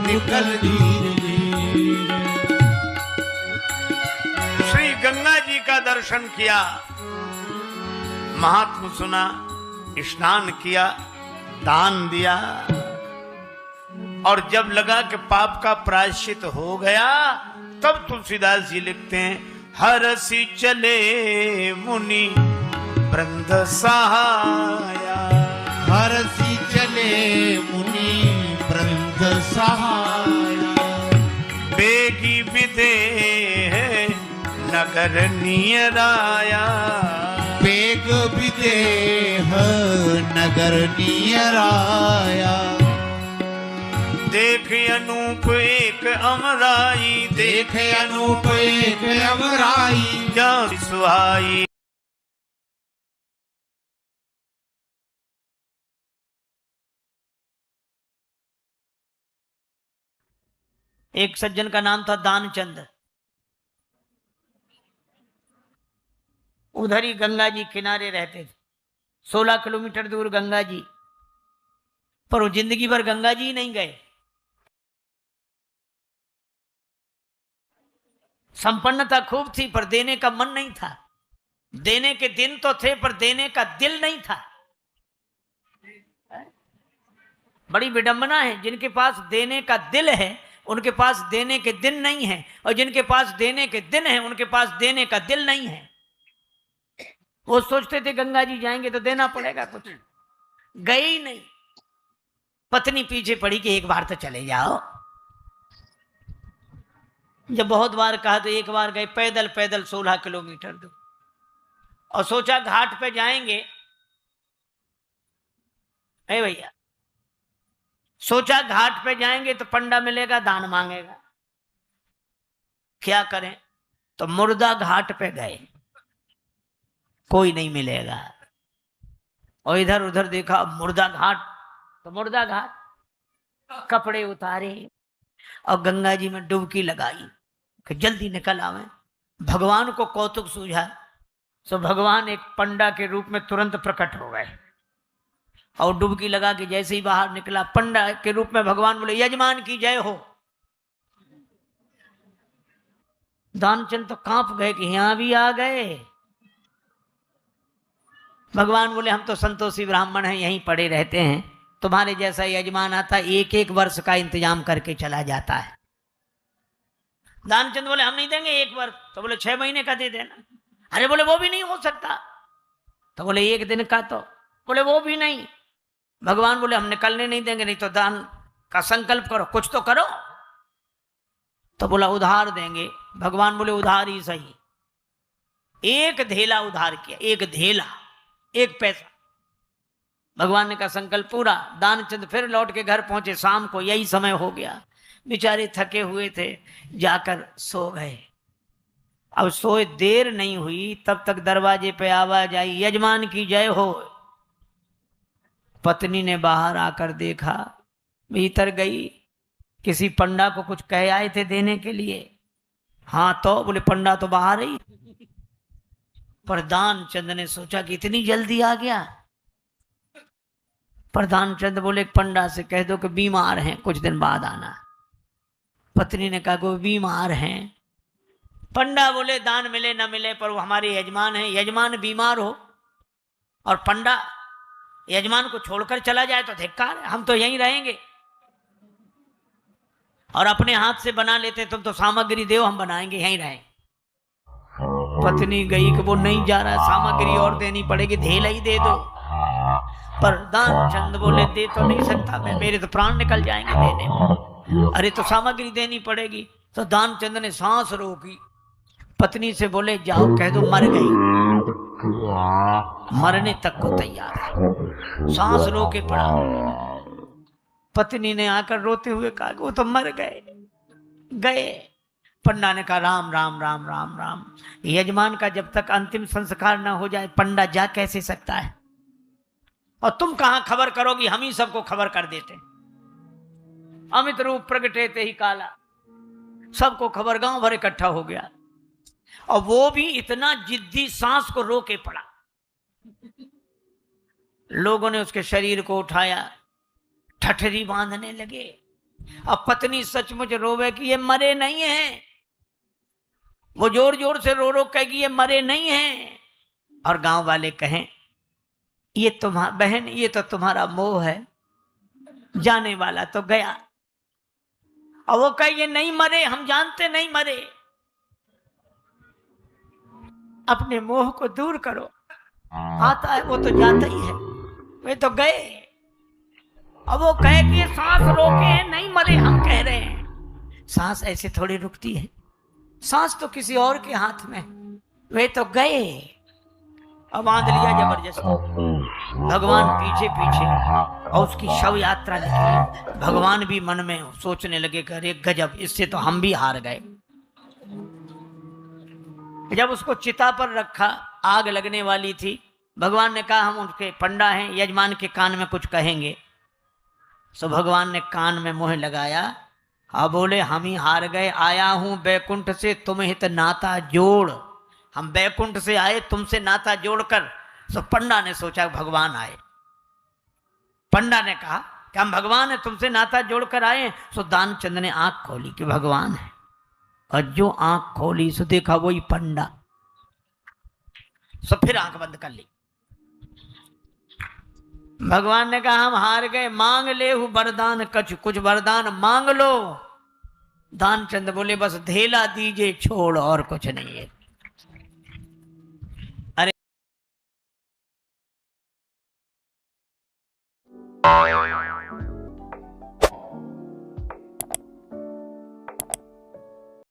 निकल धीरे धीरे,
श्री गंगा जी का दर्शन किया, महात्मा सुना, स्नान किया, दान दिया, और जब लगा कि पाप का प्रायश्चित हो गया, तब तुलसीदास जी लिखते हैं, हरसी चले मुनि वृंद सहाया,
हरसी चले मुनि वृंद सहाया,
बेगी विदेह नगर नियराया,
बेग विदेह नगर नियराया,
देख अनूप एक अमराई,
देख अनूप एक अमराई,
जान सुहाई।
एक सज्जन का नाम था दानचंद। उधर ही गंगा जी किनारे रहते थे, 16 किलोमीटर दूर गंगा जी, पर वो जिंदगी भर गंगा जी नहीं गए। संपन्नता खूब थी पर देने का मन नहीं था, देने के दिन तो थे पर देने का दिल नहीं था। बड़ी विडंबना है, जिनके पास देने का दिल है उनके पास देने के दिन नहीं है, और जिनके पास देने के दिन है उनके पास देने का दिल नहीं है। वो सोचते थे गंगा जी जाएंगे तो देना पड़ेगा कुछ, गए ही नहीं। पत्नी पीछे पड़ी कि एक बार तो चले जाओ। जब बहुत बार कहा तो एक बार गए, पैदल पैदल 16 किलोमीटर दूर, और सोचा घाट पे जाएंगे। ए भैया, सोचा घाट पे जाएंगे तो पंडा मिलेगा, दान मांगेगा, क्या करें? तो मुर्दा घाट पे गए, कोई नहीं मिलेगा। और इधर उधर देखा, मुर्दा घाट, तो मुर्दा घाट, कपड़े उतारे और गंगा जी में डुबकी लगाई कि जल्दी निकल आवे। भगवान को कौतुक सूझा, तो भगवान एक पंडा के रूप में तुरंत प्रकट हो गए, और डुबकी लगा के जैसे ही बाहर निकला, पंडा के रूप में भगवान बोले, यजमान की जय हो। दानचंद तो कांप गए कि यहां भी आ गए। भगवान बोले, हम तो संतोषी ब्राह्मण हैं, यहीं पड़े रहते हैं, तुम्हारे जैसा यजमान आता 1-1 वर्ष का इंतजाम करके चला जाता है। दानचंद बोले, हम नहीं देंगे 1 वर्ष। तो बोले 6 महीने का दे देना। अरे बोले वो भी नहीं हो सकता। तो बोले 1 दिन का, तो बोले वो भी नहीं। भगवान बोले, हम निकलने नहीं देंगे, नहीं तो दान
का संकल्प करो, कुछ तो करो। तो बोला उधार देंगे। भगवान बोले उधार ही सही। एक धेला उधार किया, एक धेला, एक पैसा। भगवान ने कहा संकल्प पूरा। दानचंद फिर लौट के घर पहुंचे। शाम को यही समय हो गया। बेचारे थके हुए थे, जाकर सो गए। अब सोए देर नहीं हुई, तब तक दरवाजे पे आवाज आई, यजमान की जय हो। पत्नी ने बाहर आकर देखा, भीतर गई। किसी पंडा को कुछ कह आए थे देने के लिए? हाँ, तो बोले पंडा तो बाहर ही। प्रधानचंद ने सोचा कि इतनी जल्दी आ गया। प्रधानचंद बोले पंडा से कह दो कि बीमार हैं, कुछ दिन बाद आना। पत्नी ने कहा कि वो बीमार हैं। पंडा बोले दान मिले न मिले पर वो हमारे यजमान हैं। यजमान बीमार हो और पंडा यजमान को छोड़कर चला जाए तो धिक्कार है। हम तो यहीं रहेंगे और अपने हाथ से बना लेते, तुम तो सामग्री दो, हम बनाएंगे, यहीं रहें। पत्नी गई कि वो नहीं जा रहा, सामग्री और देनी पड़ेगी, धेला ही दे दो। पर दानचंद बोले दे तो नहीं सकता मैं, मेरे तो प्राण निकल जाएंगे देने में। अरे तो सामग्री देनी पड़ेगी। तो दानचंद ने सांस रोकी। पत्नी से बोले जाओ कह दो मर गई। मरने तक को तैयार है, सांस रोके पड़ा। पत्नी ने आकर रोते हुए कहा वो तो मर गए। पंडा ने कहा राम राम राम राम राम। यजमान का जब तक अंतिम संस्कार न हो जाए पंडा जा कैसे सकता है? और तुम कहां खबर करोगी, हम ही सबको खबर कर देते। अमित रूप प्रगटेते ही काला, सबको खबर, गांव भर इकट्ठा हो गया। और वो भी इतना जिद्दी, सांस को रोके पड़ा। लोगों ने उसके शरीर को उठाया, ठठरी बांधने लगे। अब पत्नी सचमुच रोवे कि ये मरे नहीं हैं। वो जोर जोर से रो रो कहेगी ये मरे नहीं हैं। और गांव वाले कहें ये तुम्हारा बहन, ये तो तुम्हारा मोह है, जाने वाला तो गया। और वो कहे ये नहीं मरे, हम जानते नहीं मरे। अपने मोह को दूर करो, आता है वो तो जाता ही है, वे तो गए। अब वो कहे कि ये सांस रोके हैं, नहीं मरे, हम कह रहे हैं। सांस ऐसे थोड़ी रुकती है, सांस तो किसी और के हाथ में, वे तो गए। अब बांध लिया जबरदस्ती। भगवान पीछे पीछे और उसकी शव यात्रा निकली। भगवान भी मन में सोचने लगे कि अरे गजब, इससे तो हम भी हार गए। जब उसको चिता पर रखा, आग लगने वाली थी, भगवान ने कहा हम उनके पंडा हैं, यजमान के कान में कुछ कहेंगे। सो भगवान ने कान में मुंह लगाया। हाँ बोले हम ही हार गए, आया हूं बैकुंठ से तुम हित नाता जोड़। हम बैकुंठ से आए तुमसे नाता जोड़कर। सो पंडा ने सोचा भगवान आए। पंडा ने कहा कि हम भगवान है, तुमसे नाता जोड़कर आए। सो दानचंद ने आंख खोली कि भगवान है, और जो आंख खोली सो देखा वही पंडा। सो फिर आंख बंद कर ली। भगवान ने कहा हम हार गए, मांग ले हूं वरदान कछ, कुछ वरदान मांग लो। दानचंद बोले बस धेला दीजिए छोड़, और कुछ नहीं है।